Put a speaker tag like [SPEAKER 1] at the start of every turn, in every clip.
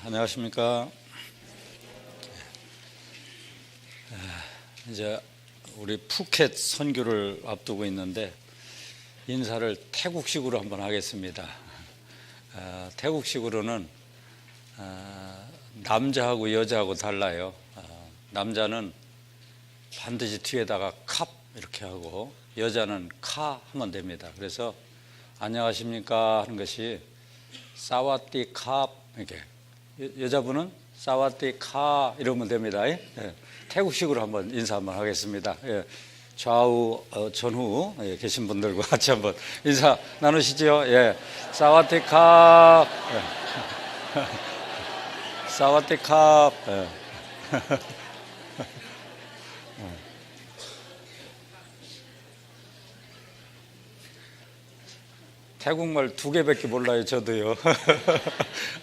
[SPEAKER 1] 안녕하십니까. 이제 우리 푸켓 선교를 앞두고 있는데 인사를 태국식으로 한번 하겠습니다. 태국식으로는 남자하고 여자하고 달라요. 남자는 반드시 뒤에다가 캅 이렇게 하고 여자는 카 하면 됩니다. 그래서 안녕하십니까 하는 것이 사와디 캅 이렇게, 여자분은 사와디 카 이러면 됩니다. 예. 태국식으로 한번 인사 한번 하겠습니다. 예. 좌우 전후 계신 분들과 같이 한번 인사 나누시죠. 예. 사와디 카 사와디 카 예. 태국말 2개밖에 몰라요. 저도요.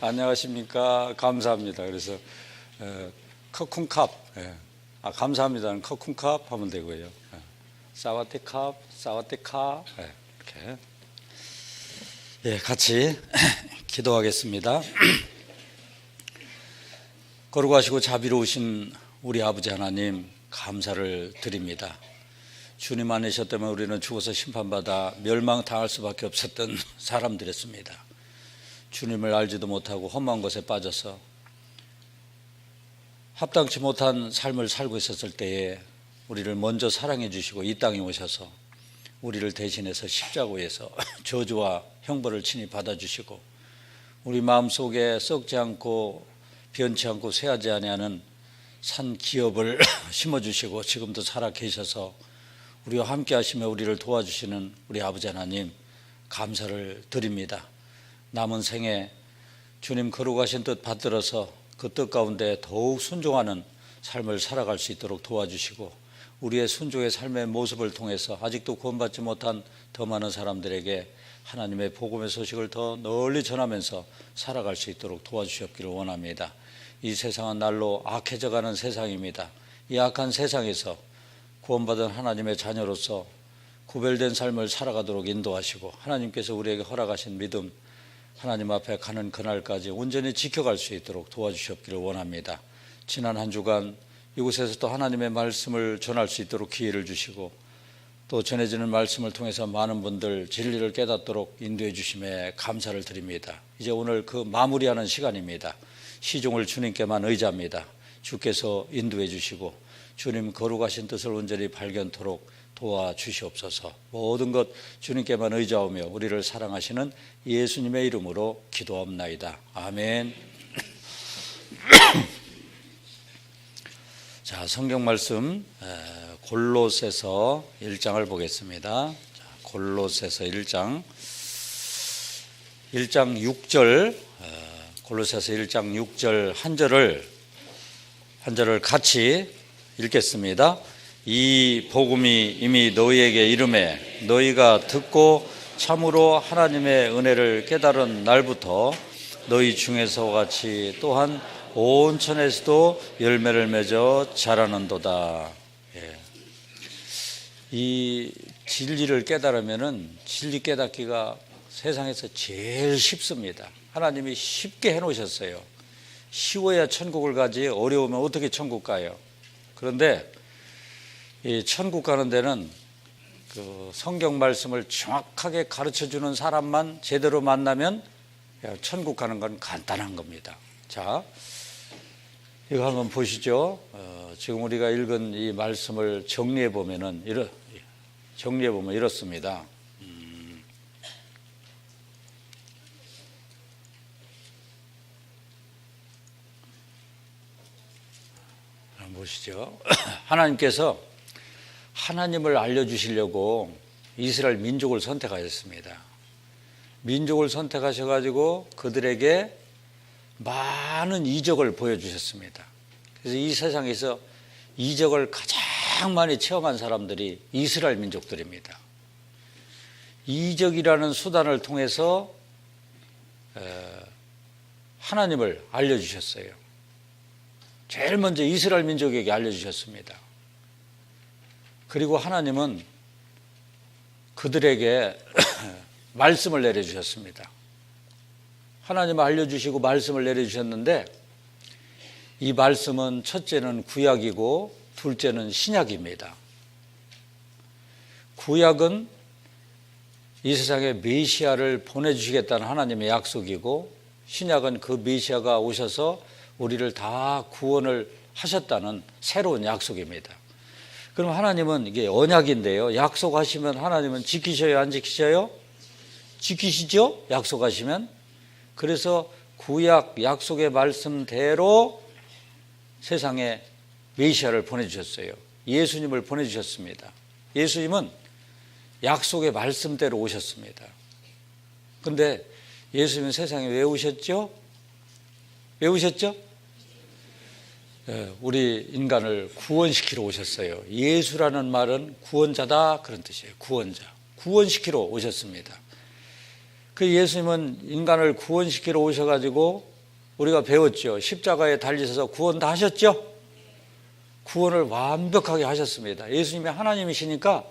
[SPEAKER 1] 안녕하십니까. 감사합니다. 그래서 커쿵캅 감사합니다는 커쿵캅 하면 되고요. 사와디캅 사와디캅 이렇게 같이 기도하겠습니다. 거룩하시고 자비로우신 우리 아버지 하나님 감사를 드립니다. 주님 안에셨 때문에 우리는 죽어서 심판받아 멸망당할 수밖에 없었던 사람들이었습니다. 주님을 알지도 못하고 험한 것에 빠져서 합당치 못한 삶을 살고 있었을 때에 우리를 먼저 사랑해 주시고 이 땅에 오셔서 우리를 대신해서 십자가에서 저주와 형벌을 친히 받아주시고 우리 마음속에 썩지 않고 변치 않고 쇠하지 아니하는 산 기업을 심어주시고 지금도 살아 계셔서 우리와 함께 하시며 우리를 도와주시는 우리 아버지 하나님 감사를 드립니다. 남은 생에 주님 거룩하신 뜻 받들어서 그 뜻 가운데 더욱 순종하는 삶을 살아갈 수 있도록 도와주시고 우리의 순종의 삶의 모습을 통해서 아직도 구원받지 못한 더 많은 사람들에게 하나님의 복음의 소식을 더 널리 전하면서 살아갈 수 있도록 도와주셨기를 원합니다. 이 세상은 날로 악해져가는 세상입니다. 이 악한 세상에서 구원받은 하나님의 자녀로서 구별된 삶을 살아가도록 인도하시고 하나님께서 우리에게 허락하신 믿음 하나님 앞에 가는 그날까지 온전히 지켜갈 수 있도록 도와주셨기를 원합니다. 지난 한 주간 이곳에서 또 하나님의 말씀을 전할 수 있도록 기회를 주시고 또 전해지는 말씀을 통해서 많은 분들 진리를 깨닫도록 인도해 주심에 감사를 드립니다. 이제 오늘 그 마무리하는 시간입니다. 시종을 주님께만 의지합니다. 주께서 인도해 주시고 주님 거룩하신 뜻을 온전히 발견토록 도와주시옵소서. 모든 것 주님께만 의지하며 우리를 사랑하시는 예수님의 이름으로 기도합나이다. 아멘. 자, 성경 말씀 골로새서 1장을 보겠습니다. 골로새서 1장 6절 골로새서 1장 6절 한 절을 같이 읽겠습니다. 이 복음이 이미 너희에게 이르매 너희가 듣고 참으로 하나님의 은혜를 깨달은 날부터 너희 중에서 같이 또한 온 천에서도 열매를 맺어 자라는도다. 이 진리를 깨달으면은 진리 깨닫기가 세상에서 제일 쉽습니다. 하나님이 쉽게 해놓으셨어요. 쉬워야 천국을 가지 어려우면 어떻게 천국 가요? 그런데 이 천국 가는 데는 그 성경 말씀을 정확하게 가르쳐주는 사람만 제대로 만나면 천국 가는 건 간단한 겁니다. 자, 이거 한번 보시죠. 지금 우리가 읽은 이 말씀을 정리해 보면 이렇습니다. 보시죠. 하나님께서 하나님을 알려주시려고 이스라엘 민족을 선택하셨습니다. 민족을 선택하셔가지고 그들에게 많은 이적을 보여주셨습니다. 그래서 이 세상에서 이적을 가장 많이 체험한 사람들이 이스라엘 민족들입니다. 이적이라는 수단을 통해서 하나님을 알려주셨어요. 제일 먼저 이스라엘 민족에게 알려주셨습니다. 그리고 하나님은 그들에게 말씀을 내려주셨습니다. 하나님 알려주시고 말씀을 내려주셨는데 이 말씀은 첫째는 구약이고 둘째는 신약입니다. 구약은 이 세상에 메시아를 보내주시겠다는 하나님의 약속이고 신약은 그 메시아가 오셔서 우리를 다 구원을 하셨다는 새로운 약속입니다. 그럼 하나님은 이게 언약인데요. 약속하시면 하나님은 지키셔요, 안 지키셔요? 지키시죠? 약속하시면. 그래서 구약 약속의 말씀대로 세상에 메시아를 보내주셨어요. 예수님을 보내주셨습니다. 예수님은 약속의 말씀대로 오셨습니다. 그런데 예수님은 세상에 왜 오셨죠? 왜 오셨죠? 우리 인간을 구원시키러 오셨어요. 예수라는 말은 구원자다 그런 뜻이에요. 구원자. 구원시키러 오셨습니다. 그 예수님은 인간을 구원시키러 오셔가지고 우리가 배웠죠. 십자가에 달리셔서 구원 다 하셨죠? 구원을 완벽하게 하셨습니다. 예수님이 하나님이시니까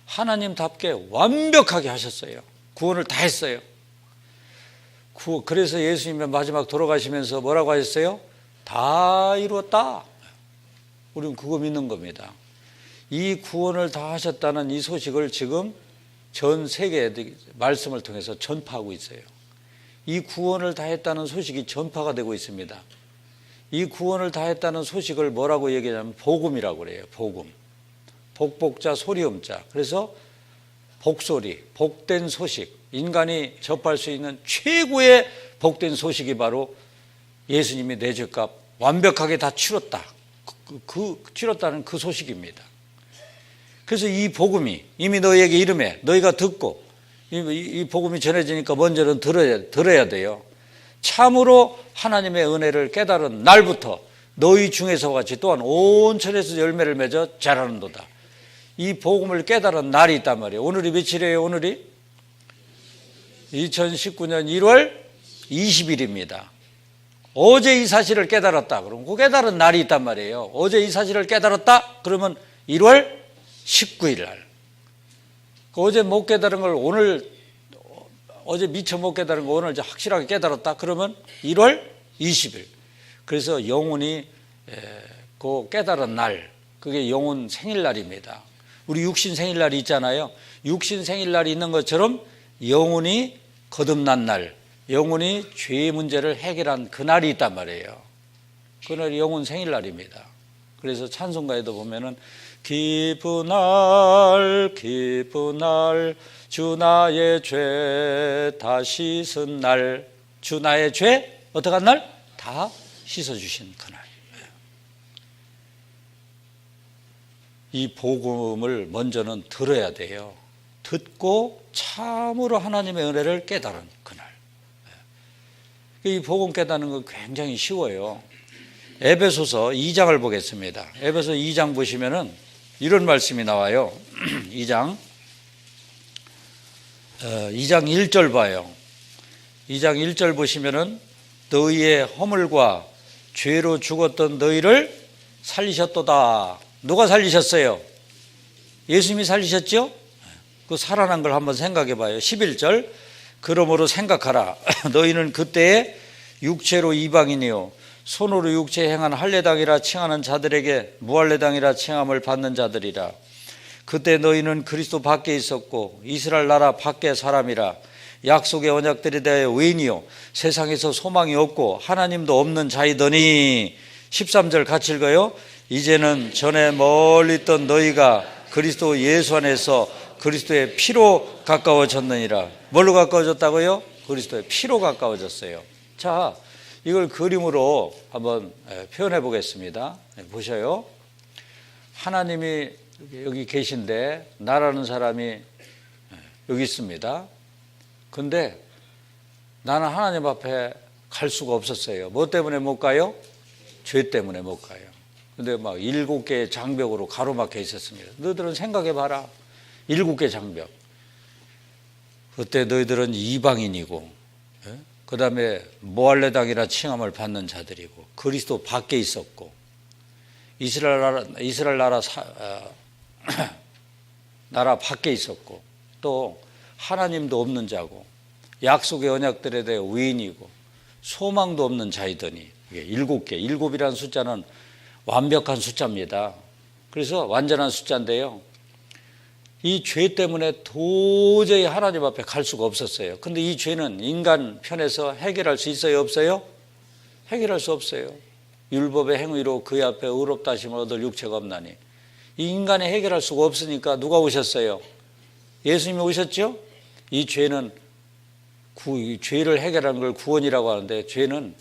[SPEAKER 1] 하나님답게 완벽하게 하셨어요. 구원을 다 했어요. 그래서 예수님이 마지막 돌아가시면서 뭐라고 하셨어요? 다 이루었다. 우리는 그거 믿는 겁니다. 이 구원을 다 하셨다는 이 소식을 지금 전 세계에 말씀을 통해서 전파하고 있어요. 이 구원을 다 했다는 소식이 전파가 되고 있습니다. 이 구원을 다 했다는 소식을 뭐라고 얘기하냐면 복음이라고 그래요. 복음. 복복자 소리음자. 그래서 복소리, 복된 소식. 인간이 접할 수 있는 최고의 복된 소식이 바로 예수님이 내 죄값 완벽하게 다 치렀다. 치렀다는 그 소식입니다. 그래서 이 복음이 이미 너희에게 이름해 너희가 듣고 이 복음이 전해지니까 먼저는 들어야 돼요. 참으로 하나님의 은혜를 깨달은 날부터 너희 중에서 같이 또한 온 천에서 열매를 맺어 자라는도다. 이 복음을 깨달은 날이 있단 말이에요. 오늘이 며칠이에요? 오늘이 2019년 1월 20일입니다. 어제 이 사실을 깨달았다. 그럼 그 깨달은 날이 있단 말이에요. 어제 이 사실을 깨달았다. 그러면 1월 19일 날. 어제 못 깨달은 걸 오늘, 어제 미처 못 깨달은 거 오늘 확실하게 깨달았다. 그러면 1월 20일. 그래서 영혼이 그 깨달은 날, 그게 영혼 생일날입니다. 우리 육신 생일날이 있잖아요. 육신 생일날이 있는 것처럼 영혼이 거듭난 날, 영혼이 죄의 문제를 해결한 그날이 있단 말이에요. 그날이 영혼 생일날입니다. 그래서 찬송가에도 보면은 기쁜 날 기쁜 날 주 나의 죄 다 씻은 날, 주 나의 죄 어떡한 날? 다 씻어주신 그날. 이 복음을 먼저는 들어야 돼요. 듣고 참으로 하나님의 은혜를 깨달은 그날. 이 복음 깨닫는 거 굉장히 쉬워요. 에베소서 2장을 보겠습니다. 에베소 2장 보시면은 이런 말씀이 나와요. 2장 1절 봐요. 2장 1절 보시면은 너희의 허물과 죄로 죽었던 너희를 살리셨도다. 누가 살리셨어요? 예수님이 살리셨죠? 그 살아난 걸 한번 생각해 봐요. 11절 그러므로 생각하라. 너희는 그때에 육체로 이방인이요 손으로 육체에 행한 할례당이라 칭하는 자들에게 무할례당이라 칭함을 받는 자들이라. 그때 너희는 그리스도 밖에 있었고 이스라엘 나라 밖의 사람이라. 약속의 언약들에 대하여 외인이요 세상에서 소망이 없고 하나님도 없는 자이더니. 13절 같이 읽어요. 이제는 전에 멀리 있던 너희가 그리스도 예수 안에서 그리스도의 피로 가까워졌느니라. 뭘로 가까워졌다고요? 그리스도의 피로 가까워졌어요. 자, 이걸 그림으로 한번 표현해 보겠습니다. 보셔요. 하나님이 여기 계신데 나라는 사람이 여기 있습니다. 근데 나는 하나님 앞에 갈 수가 없었어요. 뭐 때문에 못 가요? 죄 때문에 못 가요. 근데 막 7개의 장벽으로 가로막혀 있었습니다. 너희들은 생각해 봐라. 7개 장벽. 그때 너희들은 이방인이고 그 다음에 무할례당이라 칭함을 받는 자들이고 그리스도 밖에 있었고 이스라엘 나라 나라 밖에 있었고 또 하나님도 없는 자고 약속의 언약들에 대해 의인이고 소망도 없는 자이더니, 이게 7개, 7이라는 숫자는 완벽한 숫자입니다. 그래서 완전한 숫자인데요, 이 죄 때문에 도저히 하나님 앞에 갈 수가 없었어요. 근데 이 죄는 인간 편에서 해결할 수 있어요, 없어요? 해결할 수 없어요. 율법의 행위로 그의 앞에 의롭다 하심을 얻을 육체가 없나니, 이 인간이 해결할 수가 없으니까 누가 오셨어요? 예수님이 오셨죠? 이 죄는 죄를 해결하는 걸 구원이라고 하는데, 죄는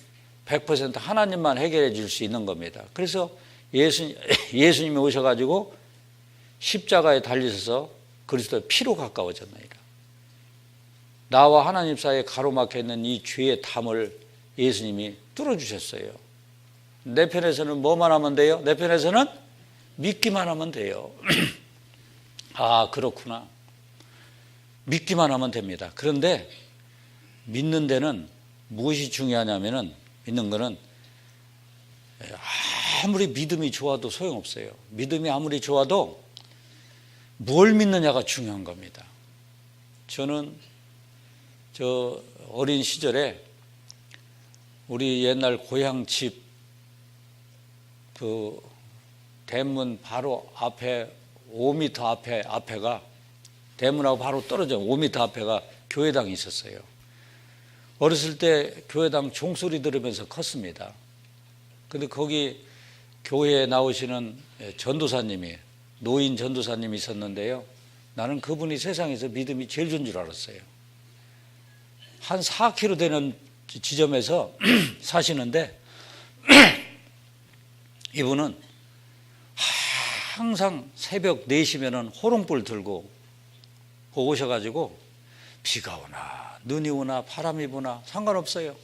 [SPEAKER 1] 100% 하나님만 해결해 줄 수 있는 겁니다. 그래서 예수님이 오셔가지고 십자가에 달리셔서 그리스도의 피로 가까워졌나이다. 나와 하나님 사이에 가로막혀 있는 이 죄의 담을 예수님이 뚫어주셨어요. 내 편에서는 뭐만 하면 돼요? 내 편에서는 믿기만 하면 돼요. 아, 그렇구나. 믿기만 하면 됩니다. 그런데 믿는 데는 무엇이 중요하냐면은, 믿는 거는 아무리 믿음이 좋아도 소용없어요. 믿음이 아무리 좋아도 뭘 믿느냐가 중요한 겁니다. 저는 저 어린 시절에 우리 옛날 고향 집 그 대문 바로 앞에 5m 앞에가, 대문하고 바로 떨어져 5m 앞에가 교회당이 있었어요. 어렸을 때 교회당 종소리 들으면서 컸습니다. 근데 거기 교회에 나오시는 전도사님이, 노인 전도사님이 있었는데요, 나는 그분이 세상에서 믿음이 제일 좋은 줄 알았어요. 한 4km 되는 지점에서 사시는데 이분은 항상 새벽 4시면은 호롱불 들고 오셔가지고 비가 오나 눈이 오나 바람이 부나 상관없어요.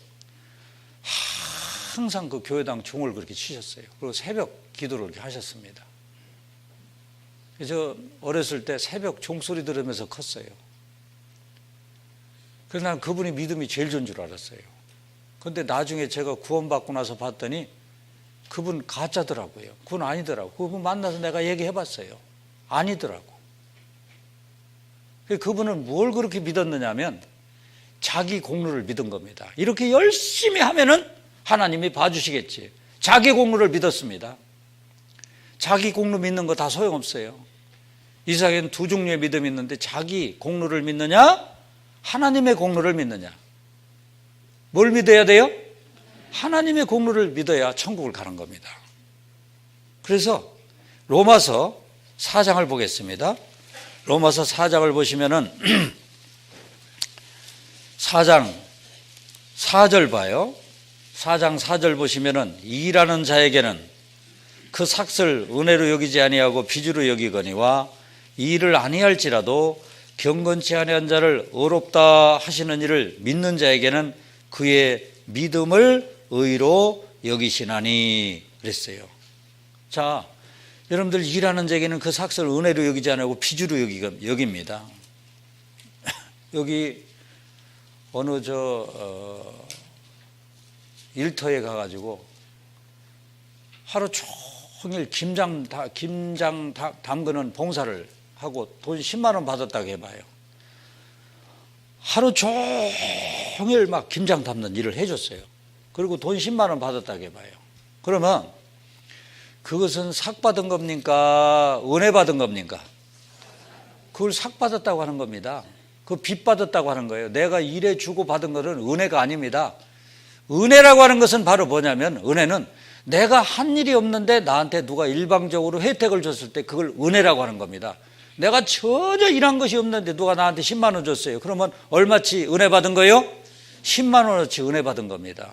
[SPEAKER 1] 항상 그 교회당 종을 그렇게 치셨어요. 그리고 새벽 기도를 그렇게 하셨습니다. 그래서 어렸을 때 새벽 종소리 들으면서 컸어요. 그래서 난 그분이 믿음이 제일 좋은 줄 알았어요. 그런데 나중에 제가 구원받고 나서 봤더니 그분 가짜더라고요. 그분 아니더라고요. 그분 만나서 내가 얘기해봤어요. 아니더라고. 그분은 뭘 그렇게 믿었느냐면 자기 공로를 믿은 겁니다. 이렇게 열심히 하면은 하나님이 봐주시겠지. 자기 공로를 믿었습니다. 자기 공로 믿는 거 다 소용없어요. 이 세상에는 두 종류의 믿음이 있는데, 자기 공로를 믿느냐, 하나님의 공로를 믿느냐. 뭘 믿어야 돼요? 하나님의 공로를 믿어야 천국을 가는 겁니다. 그래서 로마서 4장을 보겠습니다. 로마서 4장을 보시면은 4장 4절 봐요. 4장 4절 보시면은, 일하는 자에게는 그 삭을 은혜로 여기지 아니하고 빚으로 여기거니와 일을 아니할지라도 경건치 아니한 자를 의롭다 하시는 이를 믿는 자에게는 그의 믿음을 의로 여기시나니 그랬어요. 자, 여러분들, 일하는 자에게는 그 삭을 은혜로 여기지 않고 빚으로 여깁니다. 여기 어느 일터에 가가지고 하루 종일 김장 담그는 봉사를 하고 돈 10만 원 받았다고 해봐요. 하루 종일 막 김장 담는 일을 해줬어요. 그리고 돈 10만 원 받았다고 해봐요. 그러면 그것은 삭 받은 겁니까? 은혜 받은 겁니까? 그걸 삭 받았다고 하는 겁니다. 그 빚 받았다고 하는 거예요. 내가 일해 주고 받은 것은 은혜가 아닙니다. 은혜라고 하는 것은 바로 뭐냐면, 은혜는 내가 한 일이 없는데 나한테 누가 일방적으로 혜택을 줬을 때 그걸 은혜라고 하는 겁니다. 내가 전혀 일한 것이 없는데 누가 나한테 10만 원 줬어요. 그러면 얼마치 은혜 받은 거예요? 10만 원어치 은혜 받은 겁니다.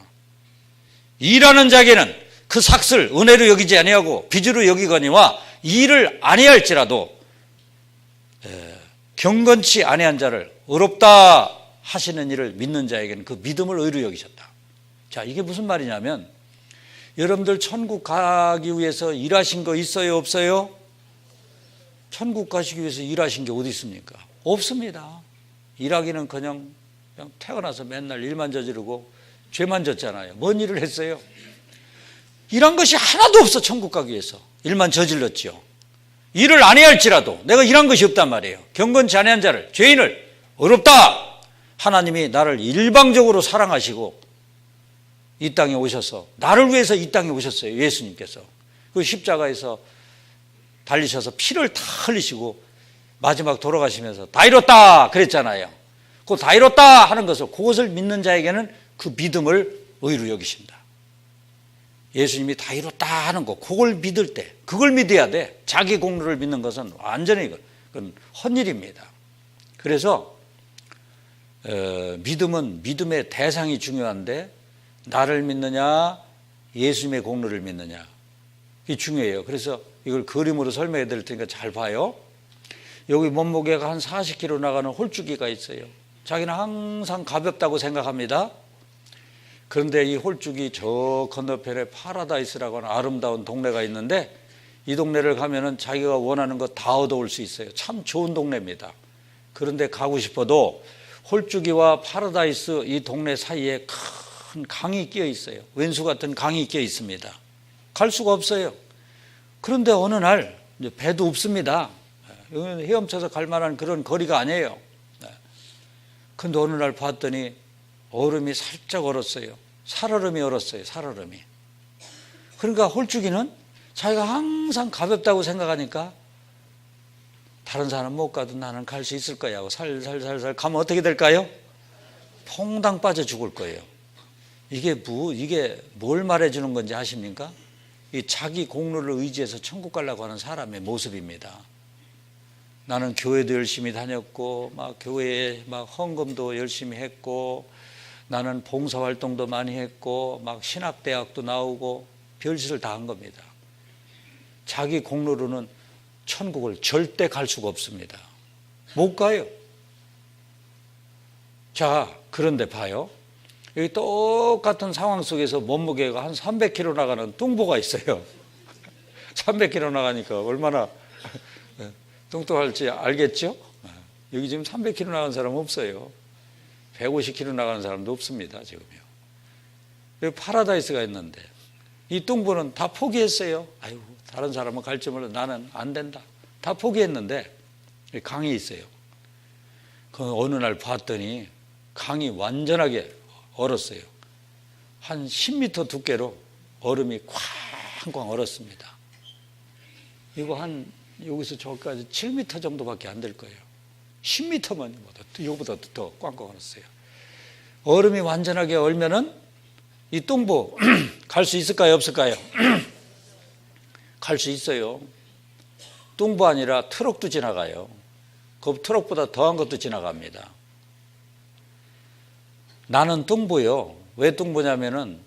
[SPEAKER 1] 일하는 자에게는 그 삭을 은혜로 여기지 아니하고 빚으로 여기거니와 일을 아니할지라도 경건치 아니한 자를 의롭다 하시는 이를 믿는 자에게는 그 믿음을 의로 여기셨다. 자, 이게 무슨 말이냐면, 여러분들 천국 가기 위해서 일하신 거 있어요, 없어요? 천국 가시기 위해서 일하신 게 어디 있습니까? 없습니다. 일하기는 그냥 태어나서 맨날 일만 저지르고 죄만 졌잖아요. 뭔 일을 했어요? 일한 것이 하나도 없어. 천국 가기 위해서 일만 저질렀죠. 일을 안 해야 할지라도 내가 일한 것이 없단 말이에요. 경건치 아니한 자를, 죄인을 의롭다 하나님이 나를 일방적으로 사랑하시고 이 땅에 오셔서 나를 위해서 이 땅에 오셨어요. 예수님께서 그 십자가에서 달리셔서 피를 다 흘리시고 마지막 돌아가시면서 다 이뤘다 그랬잖아요. 그 다 이뤘다 하는 것을, 그것을 믿는 자에게는 그 믿음을 의로 여기신다. 예수님이 다 이뤘다 하는 거, 그걸 믿을 때, 그걸 믿어야 돼. 자기 공로를 믿는 것은 완전히 그건 헛일입니다. 그래서 믿음은 믿음의 대상이 중요한데, 나를 믿느냐 예수님의 공로를 믿느냐, 이게 중요해요. 그래서 이걸 그림으로 설명해 드릴 테니까 잘 봐요. 여기 몸무게가 한 40kg 나가는 홀쭉이가 있어요. 자기는 항상 가볍다고 생각합니다. 그런데 이 홀쭉이 저 건너편에 파라다이스라고 하는 아름다운 동네가 있는데, 이 동네를 가면은 자기가 원하는 거 다 얻어올 수 있어요. 참 좋은 동네입니다. 그런데 가고 싶어도 홀쭉이와 파라다이스 이 동네 사이에 큰 강이 끼어 있어요. 왼수 같은 강이 끼어 있습니다. 갈 수가 없어요. 그런데 어느 날 배도 없습니다. 여기는 헤엄쳐서 갈 만한 그런 거리가 아니에요. 그런데 어느 날 봤더니 얼음이 살짝 얼었어요. 살얼음이 얼었어요. 살얼음이. 그러니까 홀쭉이는 자기가 항상 가볍다고 생각하니까 다른 사람 못 가도 나는 갈 수 있을 거야 하고 살살살살 가면 어떻게 될까요? 퐁당 빠져 죽을 거예요. 이게 뭘 말해주는 건지 아십니까? 이 자기 공로를 의지해서 천국 가려고 하는 사람의 모습입니다. 나는 교회도 열심히 다녔고, 막 교회에 막 헌금도 열심히 했고, 나는 봉사활동도 많이 했고, 막 신학대학도 나오고 별짓을 다 한 겁니다. 자기 공로로는 천국을 절대 갈 수가 없습니다. 못 가요. 자, 그런데 봐요. 여기 똑같은 상황 속에서 몸무게가 한 300kg 나가는 뚱보가 있어요. 300kg 나가니까 얼마나 뚱뚱할지 알겠죠? 여기 지금 300kg 나가는 사람 없어요. 150kg 나가는 사람도 없습니다. 지금요. 여기 파라다이스가 있는데 이 뚱보는 다 포기했어요. 아유, 다른 사람은 갈지 몰라, 나는 안 된다. 다 포기했는데 강이 있어요. 그 어느 날 봤더니 강이 완전하게 얼었어요. 한 10m 두께로 얼음이 쾅쾅 얼었습니다. 이거 한 여기서 저기까지 7m 정도밖에 안 될 거예요. 10m만 이거보다 더 꽝꽝 얼었어요. 얼음이 완전하게 얼면은 이 뚱보 갈 수 있을까요, 없을까요? 갈 수 있어요. 뚱보 아니라 트럭도 지나가요. 그 트럭보다 더한 것도 지나갑니다. 나는 뚱보요. 왜 뚱보냐면은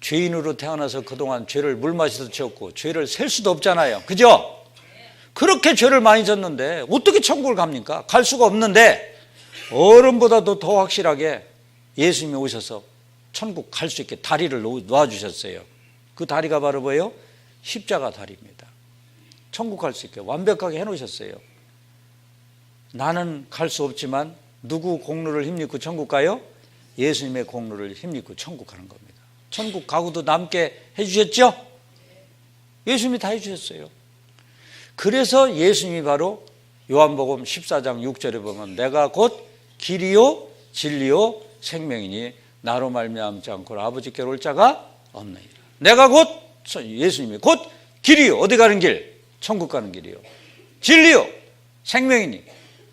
[SPEAKER 1] 죄인으로 태어나서 그동안 죄를 물마시도 지었고 죄를 셀 수도 없잖아요. 그죠? 그렇게 죄를 많이 졌는데 어떻게 천국을 갑니까? 갈 수가 없는데 어른보다도 더 확실하게 예수님이 오셔서 천국 갈 수 있게 다리를 놓아주셨어요. 그 다리가 바로 뭐예요? 십자가 다리입니다. 천국 갈 수 있게 완벽하게 해놓으셨어요. 나는 갈 수 없지만 누구 공로를 힘입고 천국 가요? 예수님의 공로를 힘입고 천국 가는 겁니다. 천국 가고도 남게 해주셨죠? 예수님이 다 해주셨어요. 그래서 예수님이 바로 요한복음 14장 6절에 보면 내가 곧 길이요 진리요 생명이니 나로 말미암지 않고 아버지께로 올 자가 없느니라. 내가 곧, 예수님이 곧 길이요, 어디 가는 길? 천국 가는 길이요. 진리요, 생명이니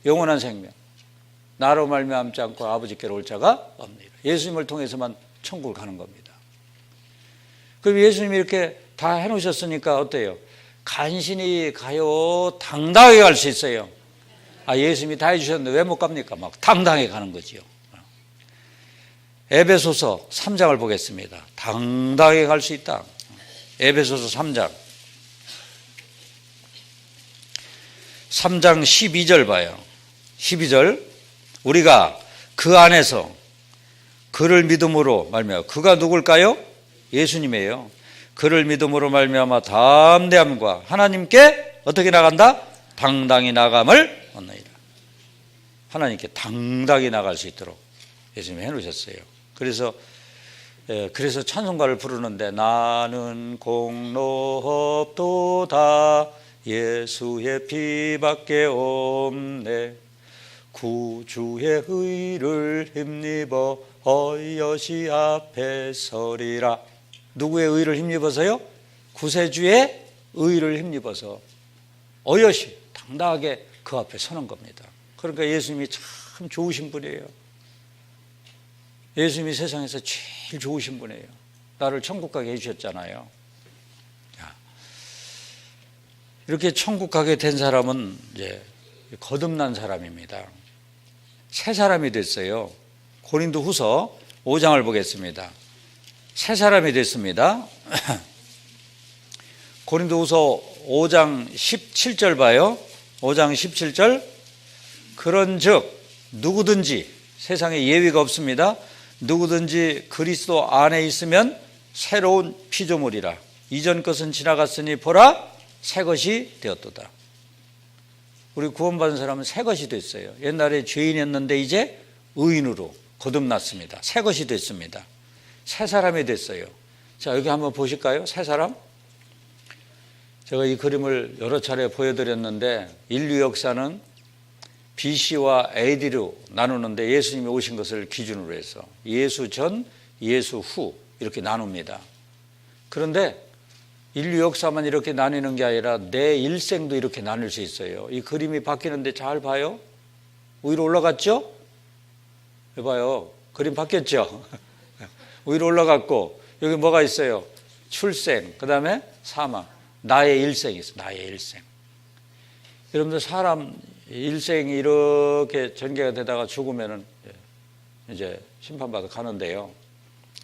[SPEAKER 1] 영원한 생명. 나로 말미암지 않고 아버지께로 올 자가 없느니라. 예수님을 통해서만 천국을 가는 겁니다. 그럼 예수님이 이렇게 다 해놓으셨으니까 어때요? 간신히 가요, 당당하게 갈 수 있어요. 아, 예수님이 다 해주셨는데 왜 못 갑니까? 막 당당하게 가는 거지요. 에베소서 3장을 보겠습니다. 당당하게 갈 수 있다. 에베소서 3장 12절 봐요. 12절 우리가 그 안에서 그를 믿음으로 말미암아, 그가 누굴까요? 예수님이에요. 그를 믿음으로 말미암아 담대함과 하나님께 어떻게 나간다? 당당히 나감을 얻느니라. 하나님께 당당히 나갈 수 있도록 예수님이 해놓으셨어요. 그래서 찬송가를 부르는데 나는 공로 없도다 예수의 피밖에 없네 구주의 의를 힘입어 어여시 앞에 서리라. 누구의 의를 힘입어서요? 구세주의 의를 힘입어서 어여시 당당하게 그 앞에 서는 겁니다. 그러니까 예수님이 참 좋으신 분이에요. 예수님이 세상에서 제일 좋으신 분이에요. 나를 천국 가게 해주셨잖아요. 이렇게 천국 가게 된 사람은 이제 거듭난 사람입니다. 새 사람이 됐어요. 고린도후서 5장을 보겠습니다. 새 사람이 됐습니다. 고린도후서 5장 17절 봐요. 5장 17절. 그런즉 누구든지, 세상에 예외가 없습니다. 누구든지 그리스도 안에 있으면 새로운 피조물이라. 이전 것은 지나갔으니 보라 새 것이 되었도다. 우리 구원받은 사람은 새 것이 됐어요. 옛날에 죄인이었는데 이제 의인으로 거듭났습니다. 새 것이 됐습니다. 새 사람이 됐어요. 자, 여기 한번 보실까요? 새 사람. 제가 이 그림을 여러 차례 보여드렸는데 인류 역사는 BC와 AD로 나누는데 예수님이 오신 것을 기준으로 해서 예수 전, 예수 후 이렇게 나눕니다. 그런데 인류 역사만 이렇게 나뉘는 게 아니라 내 일생도 이렇게 나눌 수 있어요. 이 그림이 바뀌는데 잘 봐요. 위로 올라갔죠? 해봐요. 그림 바뀌었죠? 위로 올라갔고 여기 뭐가 있어요? 출생, 그 다음에 사망. 나의 일생이 있어요. 나의 일생. 여러분들 사람 일생이 이렇게 전개가 되다가 죽으면은 이제 심판받아 가는데요.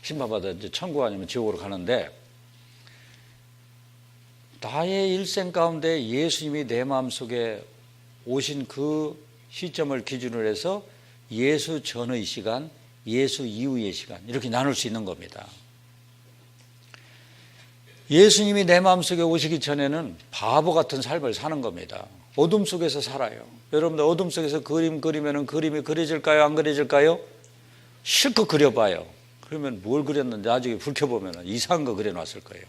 [SPEAKER 1] 심판받아 이제 천국 아니면 지옥으로 가는데 나의 일생 가운데 예수님이 내 마음속에 오신 그 시점을 기준으로 해서 예수 전의 시간, 예수 이후의 시간 이렇게 나눌 수 있는 겁니다. 예수님이 내 마음속에 오시기 전에는 바보 같은 삶을 사는 겁니다. 어둠 속에서 살아요. 여러분들 어둠 속에서 그림 그리면 그림이 그려질까요? 안 그려질까요? 실컷 그려봐요. 그러면 뭘 그렸는데 나중에 불 켜보면 이상한 거 그려놨을 거예요.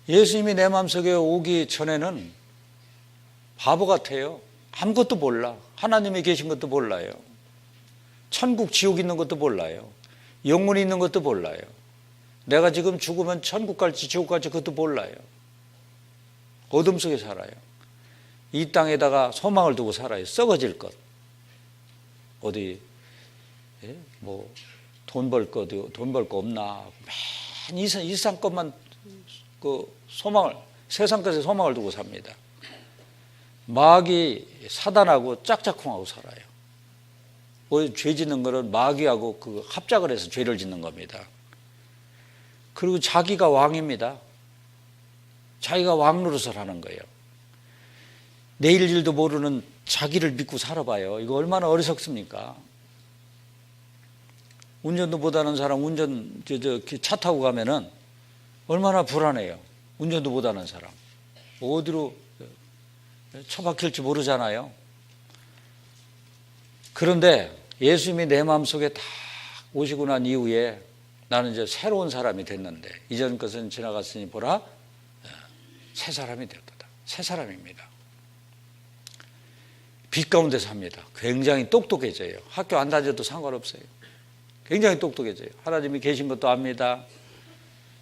[SPEAKER 1] 예수님이 내 마음속에 오기 전에는 바보 같아요. 아무것도 몰라. 하나님이 계신 것도 몰라요. 천국 지옥 있는 것도 몰라요. 영혼이 있는 것도 몰라요. 내가 지금 죽으면 천국 갈지 지옥 갈지 그것도 몰라요. 어둠 속에 살아요. 이 땅에다가 소망을 두고 살아요. 썩어질 것. 어디 뭐 돈 벌 거 없나. 맨 이상 것만 그 소망을 세상 것에 소망을 두고 삽니다. 마귀 사단하고 짝짝꿍하고 살아요. 죄 짓는 거는 마귀하고 그 합작을 해서 죄를 짓는 겁니다. 그리고 자기가 왕입니다. 자기가 왕 노릇을 하는 거예요. 내일 일도 모르는 자기를 믿고 살아봐요. 이거 얼마나 어리석습니까? 운전도 못하는 사람 차 타고 가면은 얼마나 불안해요. 운전도 못하는 사람 어디로 처박힐지 모르잖아요. 그런데 예수님이 내 마음속에 다 오시고 난 이후에 나는 이제 새로운 사람이 됐는데 이전 것은 지나갔으니 보라 새 사람이 되었다. 새 사람입니다. 빛 가운데 삽니다. 굉장히 똑똑해져요. 학교 안 다녀도 상관없어요. 굉장히 똑똑해져요. 하나님이 계신 것도 압니다.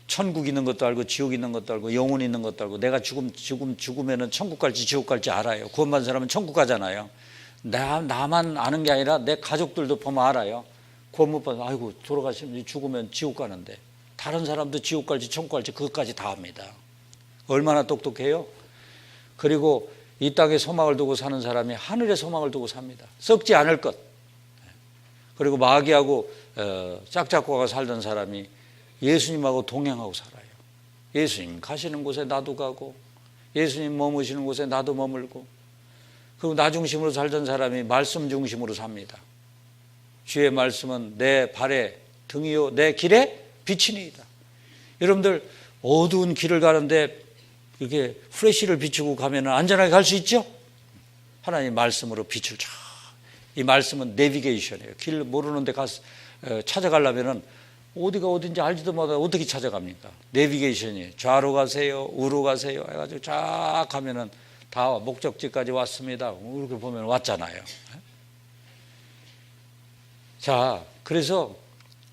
[SPEAKER 1] 천국 있는 것도 알고 지옥 있는 것도 알고 영혼 있는 것도 알고 내가 죽으면은 천국 갈지 지옥 갈지 알아요. 구원받은 사람은 천국 가잖아요. 나만 아는 게 아니라 내 가족들도 보면 알아요. 구원 못 받으면 아이고 돌아가시면 죽으면 지옥 가는데 다른 사람도 지옥 갈지 천국 갈지 그것까지 다 압니다. 얼마나 똑똑해요. 그리고 이 땅에 소망을 두고 사는 사람이 하늘에 소망을 두고 삽니다. 썩지 않을 것. 그리고 마귀하고 짝짝꿍하고 살던 사람이 예수님하고 동행하고 살아요. 예수님 가시는 곳에 나도 가고 예수님 머무시는 곳에 나도 머물고 그리고 나 중심으로 살던 사람이 말씀 중심으로 삽니다. 주의 말씀은 내 발의 등이요 내 길의 빛이니이다. 여러분들 어두운 길을 가는데 이렇게 프레쉬를 비추고 가면 안전하게 갈 수 있죠? 하나님 말씀으로 빛을 쫙. 이 말씀은 내비게이션이에요. 길 모르는데 가서 찾아가려면 어디가 어딘지 알지도 못하고 어떻게 찾아갑니까? 내비게이션이에요. 좌로 가세요, 우로 가세요 해가지고 쫙 가면은 다 목적지까지 왔습니다. 이렇게 보면 왔잖아요. 자, 그래서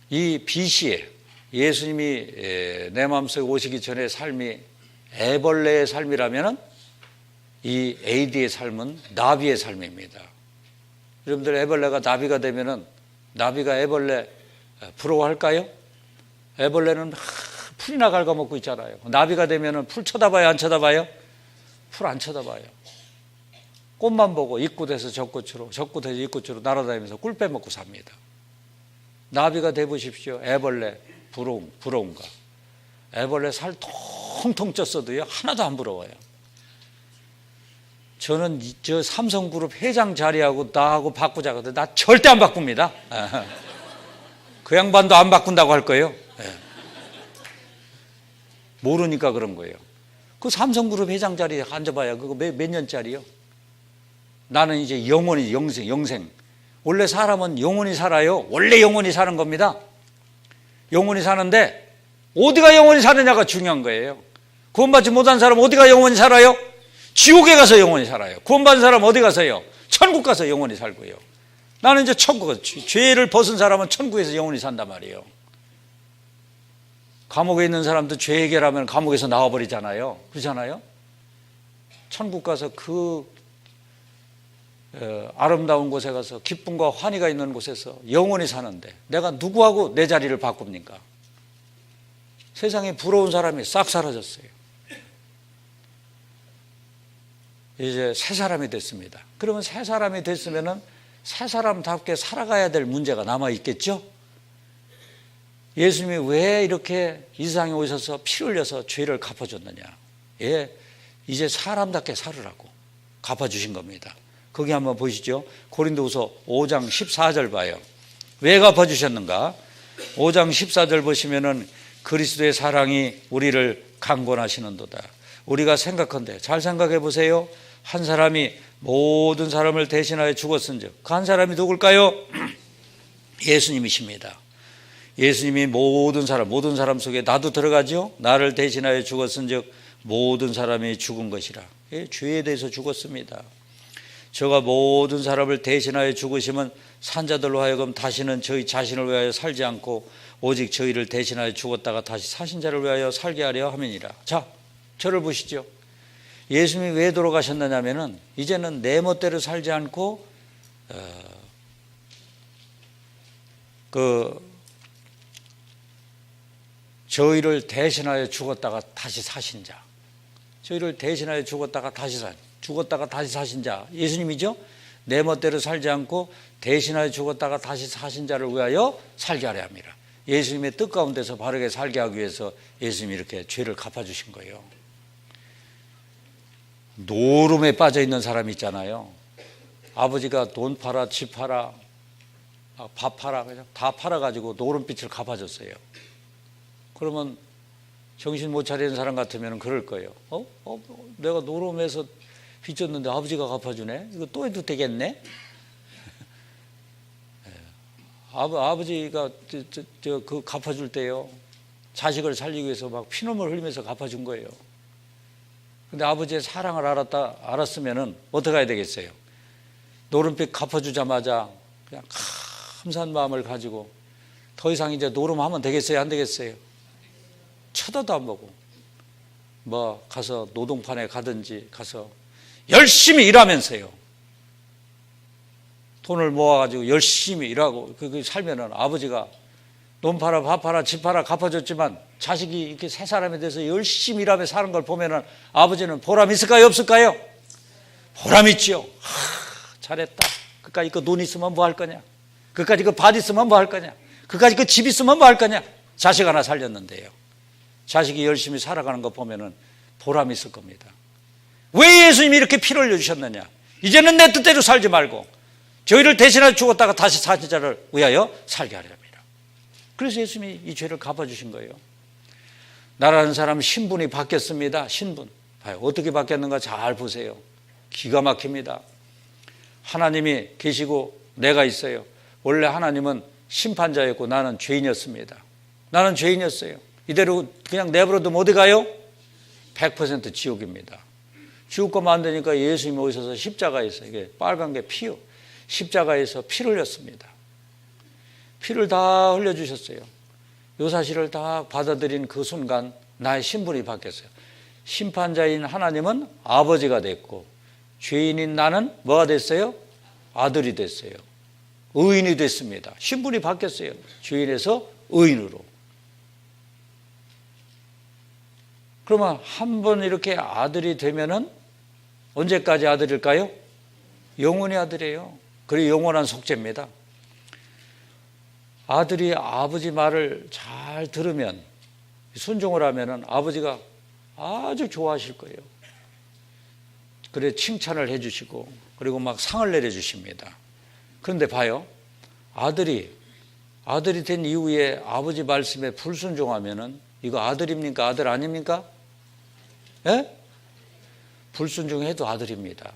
[SPEAKER 1] 이 BC에 예수님이 내 마음속에 오시기 전에 삶이 애벌레의 삶이라면 이 AD의 삶은 나비의 삶입니다. 여러분들 애벌레가 나비가 되면은 나비가 애벌레 부러워할까요? 애벌레는 풀이나 갉아먹고 있잖아요. 나비가 되면은 풀 쳐다봐요, 안 쳐다봐요? 풀 안 쳐다봐요. 꽃만 보고 이꽃에서 저꽃으로, 저꽃에서 이꽃으로 날아다니면서 꿀 빼먹고 삽니다. 나비가 돼보십시오. 애벌레 부러운가? 애벌레 살 통통 쪘어도요 하나도 안 부러워요. 저는 저 삼성그룹 회장 자리하고 나하고 바꾸자 그러는데 나 절대 안 바꿉니다. 그 양반도 안 바꾼다고 할 거예요. 모르니까 그런 거예요. 그 삼성그룹 회장 자리에 앉아봐야 그거 몇 년짜리요? 나는 이제 영원히 영생. 원래 사람은 영원히 살아요. 원래 영원히 사는 겁니다. 영원히 사는데 어디가 영원히 사느냐가 중요한 거예요. 구원받지 못한 사람 어디가 영원히 살아요? 지옥에 가서 영원히 살아요. 구원받은 사람 어디 가서요? 천국 가서 영원히 살고요. 나는 이제 죄를 벗은 사람은 천국에서 영원히 산단 말이에요. 감옥에 있는 사람도 죄 해결하면 감옥에서 나와버리잖아요. 그렇잖아요? 천국 가서 그 아름다운 곳에 가서 기쁨과 환희가 있는 곳에서 영원히 사는데 내가 누구하고 내 자리를 바꿉니까? 세상에 부러운 사람이 싹 사라졌어요. 이제 새 사람이 됐습니다. 그러면 새 사람이 됐으면은 새 사람답게 살아가야 될 문제가 남아 있겠죠? 예수님이 왜 이렇게 이 세상에 오셔서 피 흘려서 죄를 갚아줬느냐? 예, 이제 사람답게 살으라고 갚아주신 겁니다. 거기 한번 보시죠. 고린도후서 5장 14절 봐요. 왜 갚아주셨는가? 5장 14절 보시면은 그리스도의 사랑이 우리를 강권하시는도다. 우리가 생각한데 잘 생각해 보세요. 한 사람이 모든 사람을 대신하여 죽었은즉 그 한 사람이 누굴까요? 예수님이십니다. 예수님이 모든 사람 속에 나도 들어가죠. 나를 대신하여 죽었은즉 모든 사람이 죽은 것이라. 예, 죄에 대해서 죽었습니다. 저가 모든 사람을 대신하여 죽으시면 산자들로 하여금 다시는 저희 자신을 위하여 살지 않고 오직 저희를 대신하여 죽었다가 다시 사신 자를 위하여 살게 하려 함이니라. 자, 저를 보시죠. 예수님이 왜 돌아가셨느냐면은 이제는 내 멋대로 살지 않고 저희를 대신하여 죽었다가 다시 사신 자. 저희를 대신하여 죽었다가 다시 사신 자. 예수님이죠? 내 멋대로 살지 않고 대신하여 죽었다가 다시 사신 자를 위하여 살게 하려 합니다. 예수님의 뜻 가운데서 바르게 살게 하기 위해서 예수님이 이렇게 죄를 갚아주신 거예요. 노름에 빠져 있는 사람이 있잖아요. 아버지가 돈 팔아, 집 팔아, 밥 팔아, 그냥 다 팔아가지고 노름빚을 갚아줬어요. 그러면 정신 못 차리는 사람 같으면 그럴 거예요. 내가 노름에서 빚졌는데 아버지가 갚아주네? 이거 또 해도 되겠네? 아버지가 그 갚아줄 때요, 자식을 살리기 위해서 막 피눈물 흘리면서 갚아준 거예요. 근데 아버지의 사랑을 알았으면은 어떻게 해야 되겠어요? 노름빚 갚아주자마자 그냥 감사한 마음을 가지고 더 이상 이제 노름하면 되겠어요? 안 되겠어요? 쳐다도 안 보고 뭐 가서 노동판에 가든지 가서 열심히 일하면서요, 돈을 모아가지고 열심히 일하고 그 살면은 아버지가 돈 팔아, 밥 팔아, 집 팔아 갚아줬지만 자식이 이렇게 새 사람이 돼서 열심히 일하며 사는 걸 보면은 아버지는 보람 있을까요? 없을까요? 보람 있죠. 잘했다. 그까지 그 돈 있으면 뭐 할 거냐? 그까지 그 밭 있으면 뭐 할 거냐? 그까지 그 집 있으면 뭐 할 거냐? 자식 하나 살렸는데요. 자식이 열심히 살아가는 거 보면은 보람 있을 겁니다. 왜 예수님이 이렇게 피를 흘려주셨느냐? 이제는 내 뜻대로 살지 말고 저희를 대신하여 죽었다가 다시 사신 자를 위하여 살게 하려 합니다. 그래서 예수님이 이 죄를 갚아주신 거예요. 나라는 사람 신분이 바뀌었습니다. 신분. 봐요. 어떻게 바뀌었는가 잘 보세요. 기가 막힙니다. 하나님이 계시고 내가 있어요. 원래 하나님은 심판자였고 나는 죄인이었습니다. 나는 죄인이었어요. 이대로 그냥 내버려두면 어디 가요? 100% 지옥입니다. 죽으면 안 되니까 예수님이 오셔서 십자가에서, 이게 빨간 게 피요, 십자가에서 피를 흘렸습니다. 피를 다 흘려주셨어요. 이 사실을 다 받아들인 그 순간 나의 신분이 바뀌었어요. 심판자인 하나님은 아버지가 됐고, 죄인인 나는 뭐가 됐어요? 아들이 됐어요. 의인이 됐습니다. 신분이 바뀌었어요. 죄인에서 의인으로. 그러면 한 번 이렇게 아들이 되면은 언제까지 아들일까요? 영원히 아들이에요. 그리고 영원한 속죄입니다. 아들이 아버지 말을 잘 들으면, 순종을 하면은 아버지가 아주 좋아하실 거예요. 그래 칭찬을 해주시고, 그리고 막 상을 내려주십니다. 그런데 봐요, 아들이 된 이후에 아버지 말씀에 불순종하면은 이거 아들입니까? 아들 아닙니까? 예? 불순종해도 아들입니다.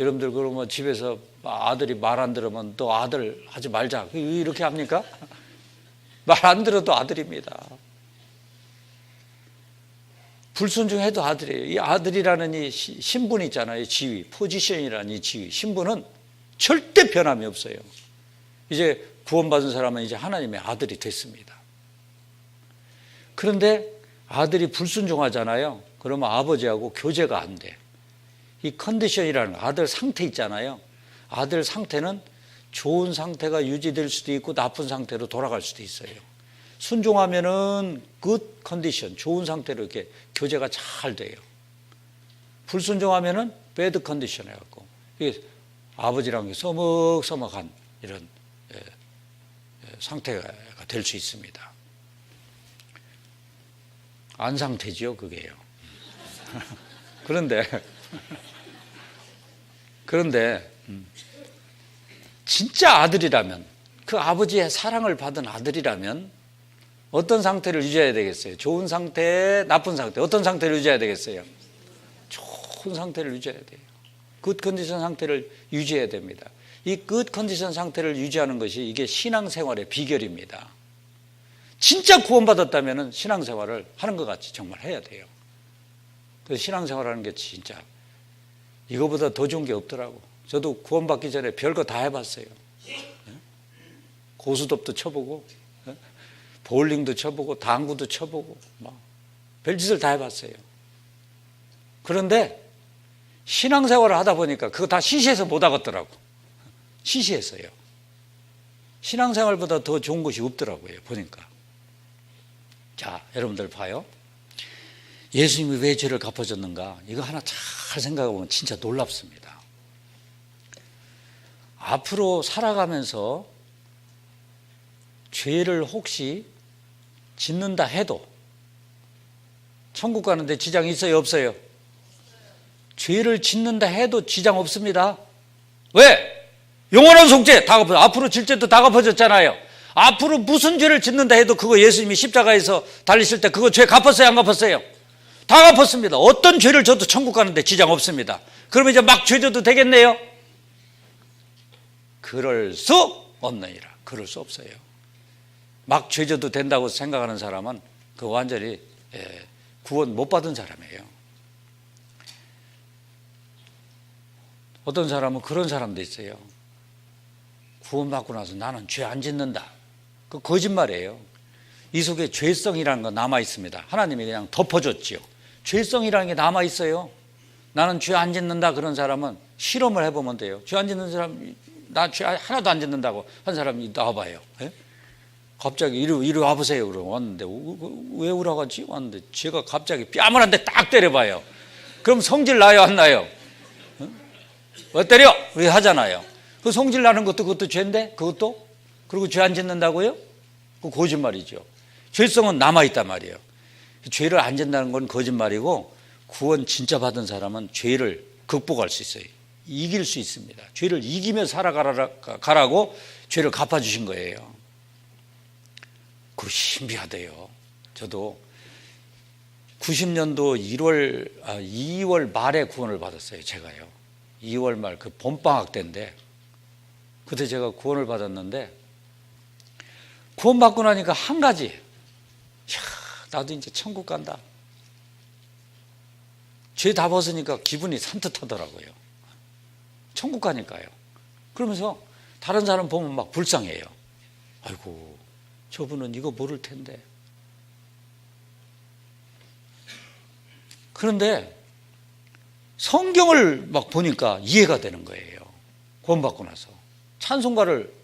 [SPEAKER 1] 여러분들 그러면 집에서 아들이 말 안 들으면 너 아들 하지 말자 이렇게 합니까? 말 안 들어도 아들입니다. 불순종해도 아들이에요. 이 아들이라는 이 신분 있잖아요. 지위, 포지션이라는 이 지위, 신분은 절대 변함이 없어요. 이제 구원받은 사람은 이제 하나님의 아들이 됐습니다. 그런데 아들이 불순종하잖아요. 그러면 아버지하고 교제가 안 돼. 이 컨디션이라는 아들 상태 있잖아요. 아들 상태는 좋은 상태가 유지될 수도 있고 나쁜 상태로 돌아갈 수도 있어요. 순종하면은 good condition, 좋은 상태로 이렇게 교제가 잘 돼요. 불순종하면은 bad condition 해갖고 이게 아버지랑 서먹서먹한 이런 상태가 될 수 있습니다. 안 상태지요, 그게요. 그런데 진짜 아들이라면, 그 아버지의 사랑을 받은 아들이라면 어떤 상태를 유지해야 되겠어요? 좋은 상태, 나쁜 상태, 어떤 상태를 유지해야 되겠어요? 좋은 상태를 유지해야 돼요. 굿 컨디션 상태를 유지해야 됩니다. 이 굿 컨디션 상태를 유지하는 것이 이게 신앙생활의 비결입니다. 진짜 구원받았다면 신앙생활을 하는 것 같이 정말 해야 돼요. 그래서 신앙생활하는 게 진짜 이거보다 더 좋은 게 없더라고. 저도 구원받기 전에 별거 다 해봤어요. 고스톱도 쳐보고, 보울링도 쳐보고, 당구도 쳐보고, 막 별짓을 다 해봤어요. 그런데 신앙생활을 하다 보니까 그거 다 시시해서 못 하겠더라고. 시시해서요. 신앙생활보다 더 좋은 것이 없더라고요, 보니까. 자, 여러분들 봐요. 예수님이 왜 죄를 갚아줬는가? 이거 하나 잘 생각해보면 진짜 놀랍습니다. 앞으로 살아가면서 죄를 혹시 짓는다 해도 천국 가는데 지장이 있어요, 없어요? 죄를 짓는다 해도 지장 없습니다. 왜? 영원한 속죄 다 갚아요. 앞으로 질 죄도 다 갚아졌잖아요. 앞으로 무슨 죄를 짓는다 해도 그거 예수님이 십자가에서 달리실 때 그거 죄 갚았어요, 안 갚았어요? 다 갚았습니다. 어떤 죄를 져도 천국 가는데 지장 없습니다. 그러면 이제 막 죄 져도 되겠네요? 그럴 수 없느니라. 그럴 수 없어요. 막 죄 져도 된다고 생각하는 사람은 그 완전히 구원 못 받은 사람이에요. 어떤 사람은 그런 사람도 있어요. 구원받고 나서 나는 죄 안 짓는다. 그 거짓말이에요. 이 속에 죄성이라는 건 남아 있습니다. 하나님이 그냥 덮어줬지요. 죄성이라는 게 남아 있어요. 나는 죄 안 짓는다 그런 사람은 실험을 해보면 돼요. 죄 안 짓는 사람, 나 죄 하나도 안 짓는다고 한 사람이 나와봐요. 예? 갑자기 이리 와보세요. 그러고 왔는데 왜 오라고 하지? 왔는데 제가 갑자기 뺨을 한 대 딱 때려봐요. 그럼 성질 나요, 안 나요? 왜 때려? 왜 하잖아요. 그 성질 나는 것도 그것도 죄인데 그것도? 그리고 죄 안 짓는다고요? 그 거짓말이죠. 죄성은 남아있단 말이에요. 죄를 안 짓는다는 건 거짓말이고, 구원 진짜 받은 사람은 죄를 극복할 수 있어요. 이길 수 있습니다. 죄를 이기며 살아가라고 죄를 갚아주신 거예요. 그거 신비하대요. 저도 90년도 2월 말에 구원을 받았어요. 제가요. 2월 말 그 봄방학 때인데 그때 제가 구원을 받았는데, 구원 받고 나니까 한 가지, 나도 이제 천국 간다. 죄 다 벗으니까 기분이 산뜻하더라고요. 천국 가니까요. 그러면서 다른 사람 보면 막 불쌍해요. 아이고, 저분은 이거 모를 텐데. 그런데 성경을 막 보니까 이해가 되는 거예요. 구원받고 나서 찬송가를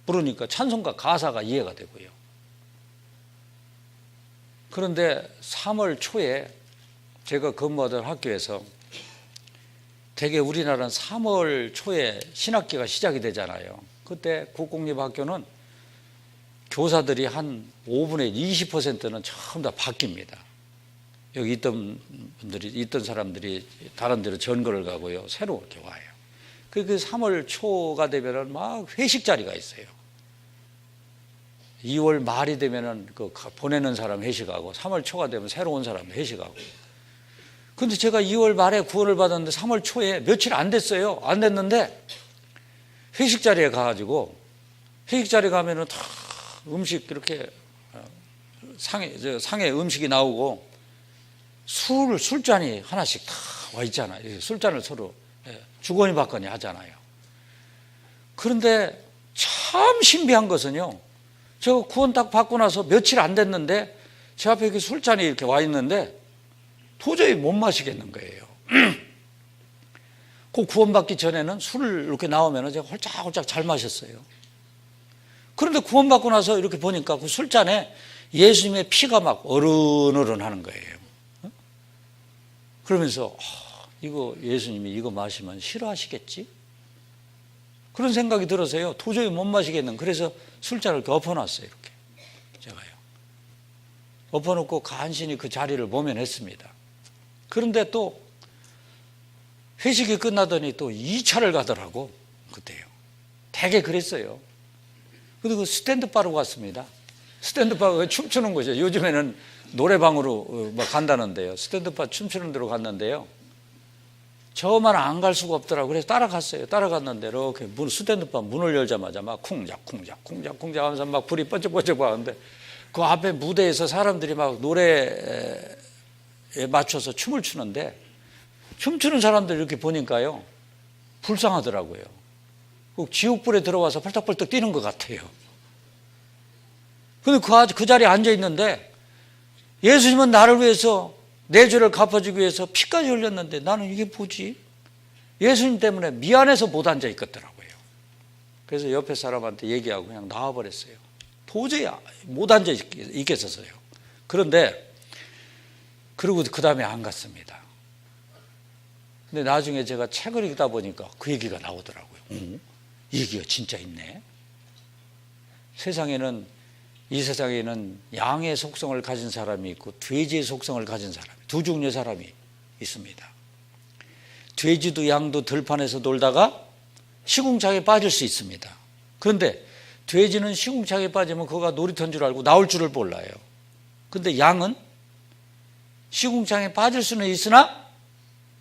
[SPEAKER 1] 부르니까 찬송가 가사가 이해가 되고요. 그런데 3월 초에 제가 근무하던 학교에서, 대개 우리나라는 3월 초에 신학기가 시작이 되잖아요. 그때 국공립학교는 교사들이 한 5분의 20%는 전부 다 바뀝니다. 여기 있던 사람들이 다른 데로 전거를 가고요, 새로 이렇게 와요. 그 3월 초가 되면은 막 회식 자리가 있어요. 2월 말이 되면은 그 보내는 사람 회식하고, 3월 초가 되면 새로운 사람 회식하고. 근데 제가 2월 말에 구원을 받았는데 3월 초에 며칠 안 됐어요. 안 됐는데 회식 자리에 가가지고, 회식 자리에 가면은 다 음식 이렇게 상에 음식이 나오고, 술잔이 하나씩 다 와 있잖아요. 술잔을 서로 주거니 받거니 하잖아요. 그런데 참 신비한 것은요, 제가 구원 딱 받고 나서 며칠 안 됐는데 제 앞에 이렇게 술잔이 이렇게 와 있는데 도저히 못 마시겠는 거예요. 그 구원받기 전에는 술을 이렇게 나오면 제가 홀짝홀짝 잘 마셨어요. 그런데 구원받고 나서 이렇게 보니까 그 술잔에 예수님의 피가 막 어른어른 하는 거예요. 그러면서 이거 예수님이 이거 마시면 싫어하시겠지? 그런 생각이 들어서요, 도저히 못 마시겠는. 그래서 술잔을 이렇게 엎어놨어요. 이렇게 제가요 엎어놓고 간신히 그 자리를 모면했습니다. 그런데 또 회식이 끝나더니 또 2차를 가더라고. 그때요. 되게 그랬어요. 그리고 그 스탠드바로 갔습니다. 스탠드바가 춤추는 거죠. 요즘에는 노래방으로 뭐 간다는데요. 스탠드바 춤추는 데로 갔는데요. 저만 안 갈 수가 없더라고요. 그래서 따라갔어요. 따라갔는데 이렇게 스탠드바 문을 열자마자 막 쿵작쿵작 하면서 막 불이 번쩍번쩍 하는데, 그 앞에 무대에서 사람들이 막 노래에 맞춰서 춤을 추는데, 춤추는 사람들 이렇게 보니까요, 불쌍하더라고요. 꼭 지옥불에 들어와서 펄떡펄떡 뛰는 것 같아요. 근데 그 자리에 앉아 있는데, 예수님은 나를 위해서, 내 죄를 갚아주기 위해서 피까지 흘렸는데 나는 이게 뭐지? 예수님 때문에 미안해서 못 앉아 있겠더라고요. 그래서 옆에 사람한테 얘기하고 그냥 나와버렸어요. 도저히 못 앉아 있겠어서요. 그런데 그리고 그 다음에 안 갔습니다. 근데 나중에 제가 책을 읽다 보니까 그 얘기가 나오더라고요. 이 얘기가 진짜 있네. 이 세상에는 양의 속성을 가진 사람이 있고 돼지의 속성을 가진 사람이, 두 종류의 사람이 있습니다. 돼지도 양도 들판에서 놀다가 시궁창에 빠질 수 있습니다. 그런데 돼지는 시궁창에 빠지면 그가 놀이터인 줄 알고 나올 줄을 몰라요. 그런데 양은 시궁창에 빠질 수는 있으나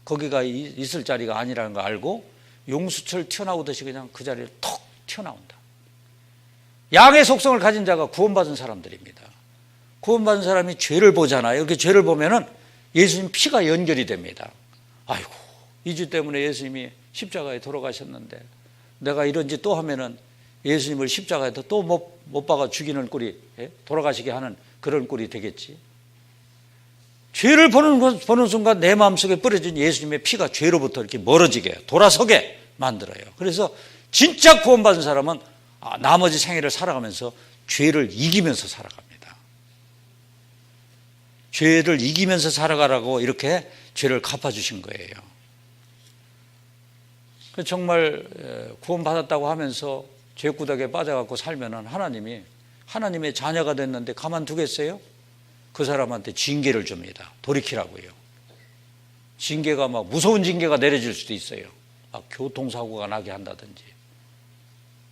[SPEAKER 1] 거기가 있을 자리가 아니라는 걸 알고 용수철 튀어나오듯이 그냥 그 자리를 턱 튀어나온다. 양의 속성을 가진 자가 구원받은 사람들입니다. 구원받은 사람이 죄를 보잖아요. 이렇게 죄를 보면은 예수님 피가 연결이 됩니다. 아이고, 이 죄 때문에 예수님이 십자가에 돌아가셨는데 내가 이런 짓 또 하면은 예수님을 십자가에 또 못 박아 죽이는 꼴이, 돌아가시게 하는 그런 꼴이 되겠지. 죄를 보는 순간 내 마음속에 뿌려진 예수님의 피가 죄로부터 이렇게 멀어지게, 돌아서게 만들어요. 그래서 진짜 구원받은 사람은 나머지 생애를 살아가면서 죄를 이기면서 살아갑니다. 죄를 이기면서 살아가라고 이렇게 죄를 갚아주신 거예요. 정말 구원받았다고 하면서 죄구덕에 빠져갖고 살면은 하나님의 자녀가 됐는데 가만두겠어요? 그 사람한테 징계를 줍니다. 돌이키라고요. 징계가 막 무서운 징계가 내려질 수도 있어요. 막 교통사고가 나게 한다든지,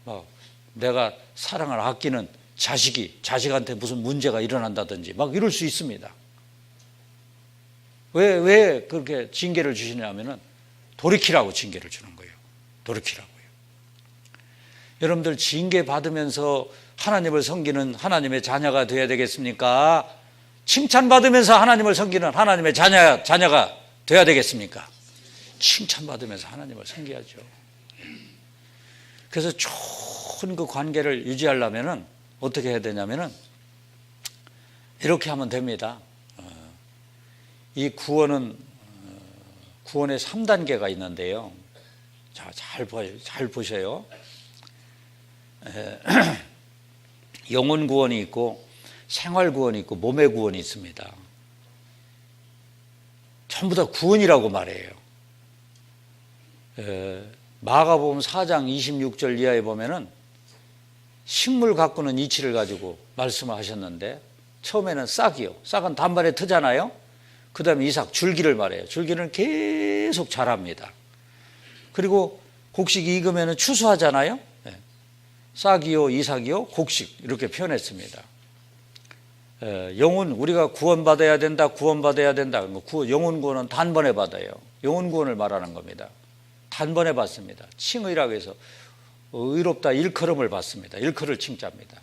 [SPEAKER 1] 막 내가 사랑을 아끼는 자식한테 무슨 문제가 일어난다든지 막 이럴 수 있습니다. 왜 그렇게 징계를 주시냐면은 돌이키라고 징계를 주는 거예요. 돌이키라고요. 여러분들 징계 받으면서 하나님을 섬기는 하나님의 자녀가 되어야 되겠습니까? 칭찬받으면서 하나님을 섬기는 하나님의 자녀가 돼야 되겠습니까? 칭찬받으면서 하나님을 섬겨야죠. 그래서 좋은 그 관계를 유지하려면은 어떻게 해야 되냐면은 이렇게 하면 됩니다. 이 구원의 3단계가 있는데요. 자, 잘 보셔요. 영혼 구원이 있고 생활 구원이 있고 몸의 구원이 있습니다. 전부 다 구원이라고 말해요. 마가복음 4장 26절 이하에 보면은 식물 가꾸는 이치를 가지고 말씀하셨는데 처음에는 싹이요. 싹은 단번에 트잖아요. 그 다음에 이삭, 줄기를 말해요. 줄기는 계속 자랍니다. 그리고 곡식이 익으면 추수하잖아요. 싹이요, 이삭이요, 곡식 이렇게 표현했습니다. 영혼, 우리가 구원받아야 된다, 구원받아야 된다. 영혼 구원은 단번에 받아요. 영혼 구원을 말하는 겁니다. 단번에 받습니다. 칭의라고 해서 의롭다 일컬음을 받습니다. 일컬을 칭자입니다.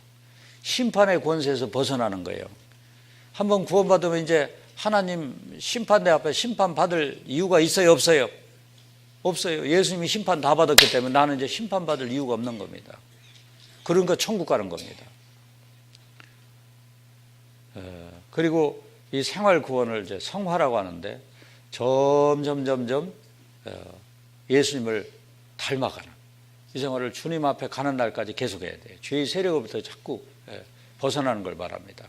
[SPEAKER 1] 심판의 권세에서 벗어나는 거예요. 한번 구원받으면 이제 하나님 심판대 앞에 심판받을 이유가 있어요, 없어요? 없어요. 예수님이 심판 다 받았기 때문에 나는 이제 심판받을 이유가 없는 겁니다. 그러니까 천국 가는 겁니다. 그리고 이 생활 구원을 이제 성화라고 하는데 점점 예수님을 닮아가는 이 생활을 주님 앞에 가는 날까지 계속해야 돼요. 죄의 세력으로부터 자꾸 벗어나는 걸 말합니다.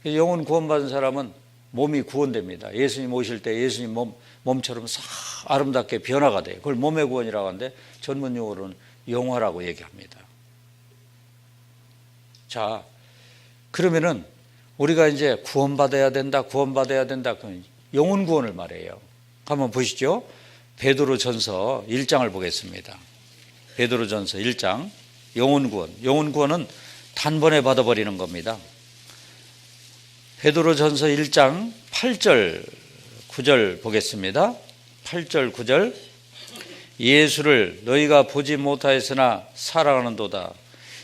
[SPEAKER 1] 영혼 구원받은 사람은 몸이 구원됩니다. 예수님 오실 때 예수님 몸처럼 싹 아름답게 변화가 돼요. 그걸 몸의 구원이라고 하는데 전문 용어로는 영화라고 얘기합니다. 자, 그러면은 우리가 이제 구원받아야 된다, 구원받아야 된다. 영혼 구원을 말해요. 한번 보시죠. 베드로전서 1장을 보겠습니다. 베드로전서 1장 영혼 구원. 영혼 구원은 단번에 받아버리는 겁니다. 베드로전서 1장 8절 9절 보겠습니다. 8절 9절 예수를 너희가 보지 못하였으나 사랑하는도다.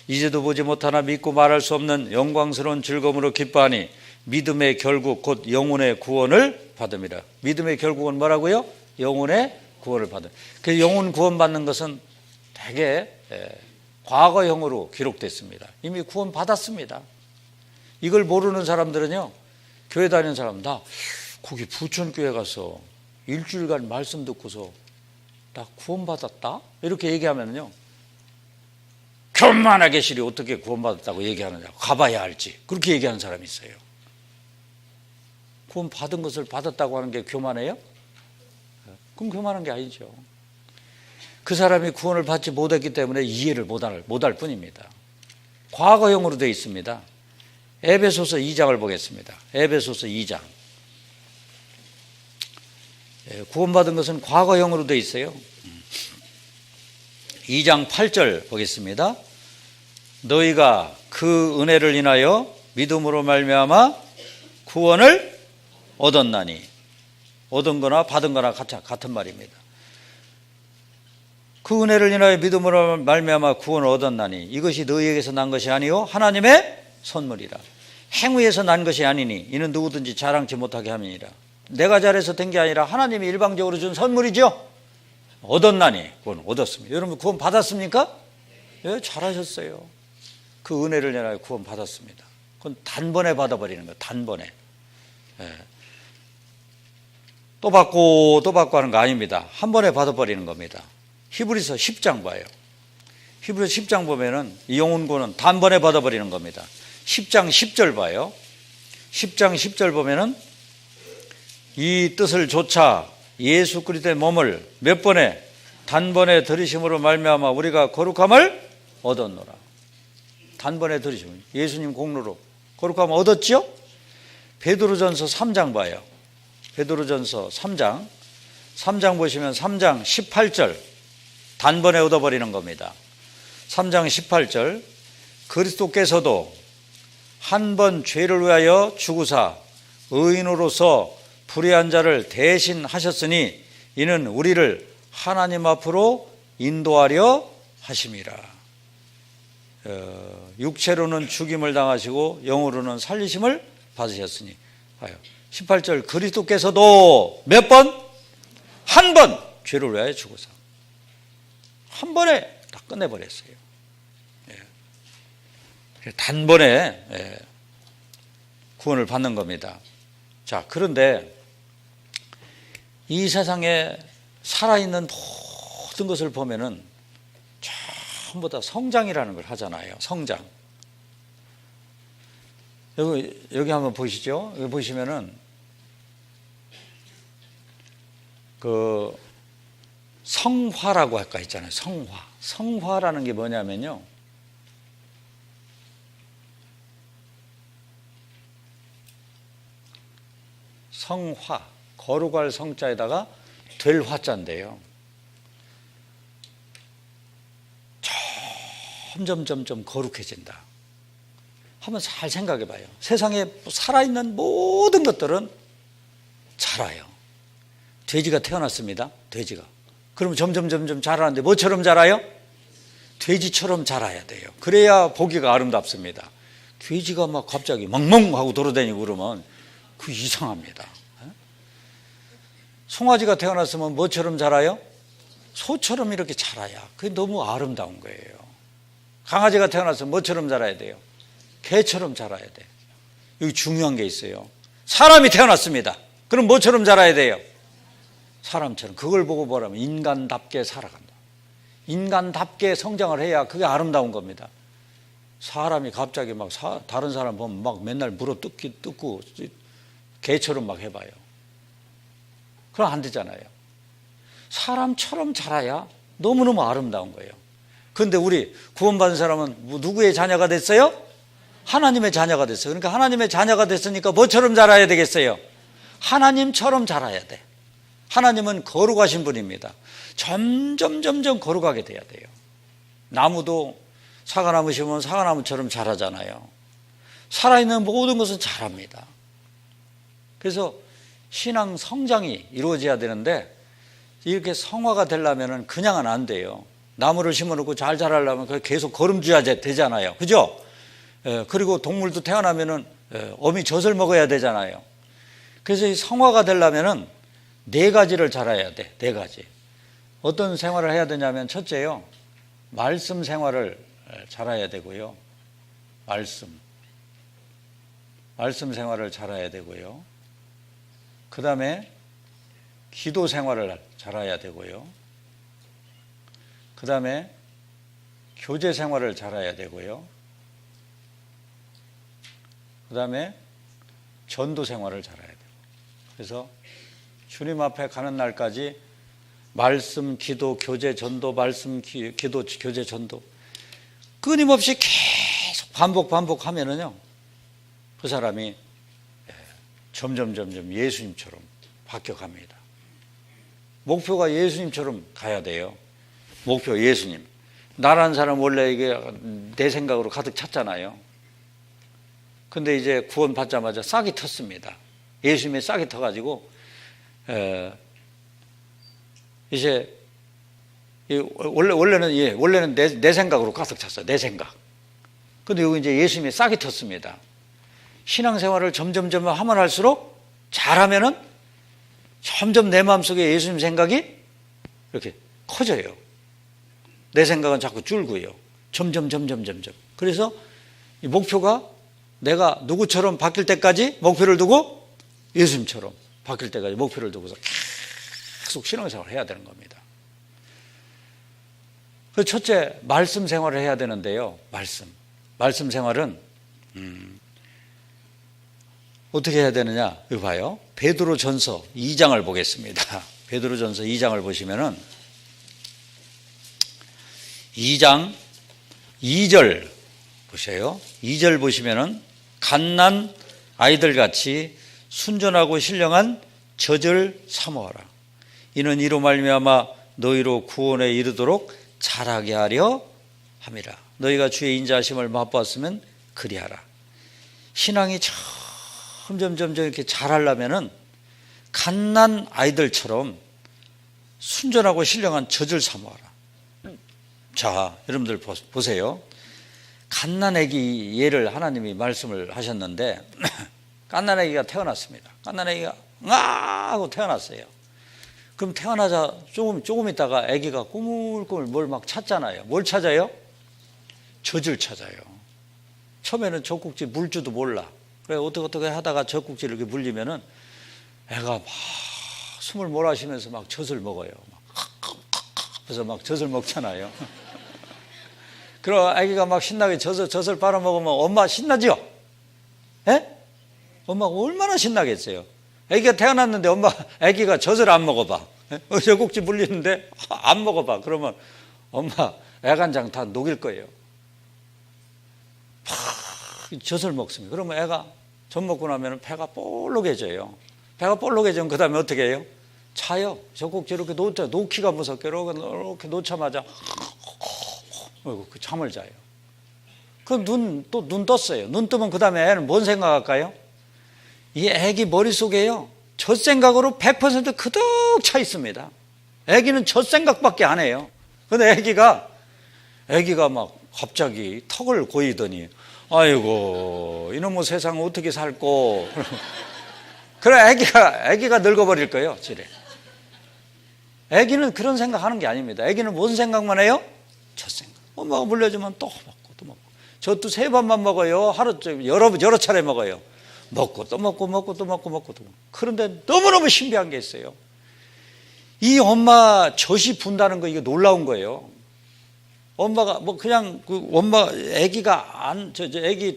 [SPEAKER 1] 이제도 보지 못하나 믿고 말할 수 없는 영광스러운 즐거움으로 기뻐하니 믿음의 결국 곧 영혼의 구원을 받음이라. 믿음의 결국은 뭐라고요? 영혼의 구원을 받음. 그 영혼 구원 받는 것은 되게 과거형으로 기록됐습니다. 이미 구원 받았습니다. 이걸 모르는 사람들은요, 교회 다니는 사람 나 거기 부천교회 가서 일주일간 말씀 듣고서 나 구원받았다? 이렇게 얘기하면요, 교만하게 계시리 어떻게 구원받았다고 얘기하느냐, 가봐야 알지. 그렇게 얘기하는 사람이 있어요. 구원 받은 것을 받았다고 하는 게 교만해요? 그럼 교만한 게 아니죠. 그 사람이 구원을 받지 못했기 때문에 이해를 못할 뿐입니다. 과거형으로 되어 있습니다. 에베소서 2장을 보겠습니다. 에베소서 2장. 구원받은 것은 과거형으로 되어 있어요. 2장 8절 보겠습니다. 너희가 그 은혜를 인하여 믿음으로 말미암아 구원을 얻었나니. 얻은 거나 받은 거나 같은 말입니다. 그 은혜를 인하여 믿음으로 말미암아 구원을 얻었나니 이것이 너희에게서 난 것이 아니요 하나님의 선물이라. 행위에서 난 것이 아니니 이는 누구든지 자랑치 못하게 함이니라. 내가 잘해서 된 게 아니라 하나님이 일방적으로 준 선물이죠. 얻었나니 구원 얻었습니다. 여러분 구원 받았습니까? 예, 잘하셨어요. 그 은혜를 인하여 구원 받았습니다. 그건 단번에 받아버리는 거예요. 단번에. 예. 또 받고 하는 거 아닙니다. 한 번에 받아버리는 겁니다. 히브리서 10장 봐요. 히브리서 10장 보면은 이 영혼 구원은 단번에 받아버리는 겁니다. 10장 10절 봐요. 10장 10절 보면은 이 뜻을 조차 예수 그리스도의 몸을 몇 번에 단번에 들이심으로 말미암아 우리가 거룩함을 얻었노라. 단번에 들이심, 예수님 공로로 거룩함을 얻었죠. 베드로전서 3장 봐요. 베드로전서 3장 보시면 3장 18절 단번에 얻어버리는 겁니다. 3장 18절 그리스도께서도 한 번 죄를 위하여 죽으사 의인으로서 불의한 자를 대신하셨으니 이는 우리를 하나님 앞으로 인도하려 하심이라. 육체로는 죽임을 당하시고 영으로는 살리심을 받으셨으니 18절 그리스도께서도 몇 번? 한 번 죄를 위하여 죽으사 한 번에 다 끝내버렸어요. 단번에 구원을 받는 겁니다. 자, 그런데 이 세상에 살아있는 모든 것을 보면은 전부 다 성장이라는 걸 하잖아요. 성장. 여기 한번 보시죠. 여기 보시면은 그 성화라고 할까 있잖아요. 성화. 성화라는 게 뭐냐면요. 성화, 거룩할 성자에다가 될 화자인데요. 점점 거룩해진다. 한번 잘 생각해 봐요. 세상에 살아있는 모든 것들은 자라요. 돼지가 태어났습니다. 돼지가. 그러면 점점 자라는데 뭐처럼 자라요? 돼지처럼 자라야 돼요. 그래야 보기가 아름답습니다. 돼지가 막 갑자기 멍멍 하고 돌아다니고 그러면 그 이상합니다. 송아지가 태어났으면 뭐처럼 자라요? 소처럼 이렇게 자라야 그게 너무 아름다운 거예요. 강아지가 태어났으면 뭐처럼 자라야 돼요? 개처럼 자라야 돼. 여기 중요한 게 있어요. 사람이 태어났습니다. 그럼 뭐처럼 자라야 돼요? 사람처럼. 그걸 보고 뭐라면 인간답게 살아간다. 인간답게 성장을 해야 그게 아름다운 겁니다. 사람이 갑자기 막 다른 사람 보면 막 맨날 물어 뜯고 개처럼 막 해봐요. 그럼 안 되잖아요. 사람처럼 자라야 너무너무 아름다운 거예요. 그런데 우리 구원받은 사람은 누구의 자녀가 됐어요? 하나님의 자녀가 됐어요. 그러니까 하나님의 자녀가 됐으니까 뭐처럼 자라야 되겠어요? 하나님처럼 자라야 돼. 하나님은 거룩하신 분입니다. 점점 거룩하게 돼야 돼요. 나무도 사과나무 심으면 사과나무처럼 자라잖아요. 살아있는 모든 것은 자랍니다. 그래서 신앙 성장이 이루어져야 되는데 이렇게 성화가 되려면 그냥은 안 돼요. 나무를 심어놓고 잘 자라려면 계속 거름줘야 되잖아요. 그죠? 그리고 동물도 태어나면은 어미 젖을 먹어야 되잖아요. 그래서 이 성화가 되려면은 4가지를 잘해야 돼. 4가지. 어떤 생활을 해야 되냐면 첫째요. 말씀 생활을 잘해야 되고요. 말씀 생활을 잘해야 되고요. 그 다음에 기도 생활을 잘해야 되고요. 그 다음에 교제 생활을 잘해야 되고요. 그 다음에 전도 생활을 잘해야 돼요. 그래서 주님 앞에 가는 날까지 말씀, 기도, 교제, 전도, 말씀, 기도, 교제, 전도 끊임없이 계속 반복하면은요 그 사람이 점점 예수님처럼 바뀌어갑니다. 목표가 예수님처럼 가야 돼요. 목표 예수님. 나라는 사람 원래 이게 내 생각으로 가득 찼잖아요. 근데 이제 구원 받자마자 싹이 텄습니다. 예수님의 싹이 터가지고 이제 원래는 내 생각으로 가득 찼어요. 내 생각. 근데 여기 이제 예수님의 싹이 텄습니다. 신앙생활을 점점 하면 할수록 잘하면은 점점 내 마음속에 예수님 생각이 이렇게 커져요. 내 생각은 자꾸 줄고요. 점점. 그래서 이 목표가 내가 누구처럼 바뀔 때까지 목표를 두고 예수님처럼 바뀔 때까지 목표를 두고서 계속 신앙생활을 해야 되는 겁니다. 그 첫째 말씀 생활을 해야 되는데요. 말씀 생활은 어떻게 해야 되느냐? 이거 봐요. 베드로전서 2장을 보겠습니다. 베드로전서 2장을 보시면은 2장 2절 보세요. 2절 보시면은 갓난 아이들같이 순전하고 신령한 젖을 사모하라. 이는 이로 말미암아 너희로 구원에 이르도록 자라게 하려 함이라. 너희가 주의 인자하심을 맛보았으면 그리하라. 신앙이 점점 이렇게 자라려면은 갓난 아이들처럼 순전하고 신령한 젖을 사모하라. 자, 여러분들 보세요. 갓난 아기 예를 하나님이 말씀을 하셨는데 갓난아기가 태어났습니다. 갓난아기가 아 하고 태어났어요. 그럼 태어나자 조금 있다가 아기가 꾸물꾸물 뭘 막 찾잖아요. 뭘 찾아요? 젖을 찾아요. 처음에는 젖꼭지 물줄도 몰라. 그래 어떻게 하다가 젖꼭지를 이렇게 물리면은 애가 막 숨을 몰아쉬면서 막 젖을 먹어요. 그래서 막 젖을 먹잖아요. 그럼 아기가 막 신나게 젖을 빨아먹으면 엄마 신나죠? 예? 엄마가 얼마나 신나겠어요. 아기가 태어났는데 아기가 젖을 안 먹어봐. 젖꼭지 물리는데 안 먹어봐. 그러면 엄마 애간장 다 녹일 거예요. 팍 젖을 먹습니다. 그러면 애가 젖 먹고 나면 배가 볼록해져요. 배가 볼록해지면 그 다음에 어떻게 해요? 자요. 젖꼭지 이렇게 놓기가 무섭게 이렇게 놓자마자 잠을 자요. 그 눈 떴어요. 눈 뜨면 그 다음에 애는 뭔 생각할까요? 이 애기 머릿속에요. 젖 생각으로 100% 그득 차 있습니다. 애기는 젖 생각밖에 안 해요. 근데 애기가 막 갑자기 턱을 고이더니 아이고 이놈의 세상 어떻게 살고 그래 애기가 늙어버릴 거예요. 지레. 애기는 그런 생각하는 게 아닙니다. 애기는 뭔 생각만 해요? 젖 생각. 엄마가 물려주면 또 먹고 또 먹고. 젖도 3번만 먹어요. 하루 여러 차례 먹어요. 먹고 또 먹고 먹고 또 먹고 먹고 또 먹고. 그런데 너무너무 신비한 게 있어요. 이 엄마 젖이 분다는 거 이게 놀라운 거예요. 엄마가 뭐 그냥 그 엄마 아기가 아기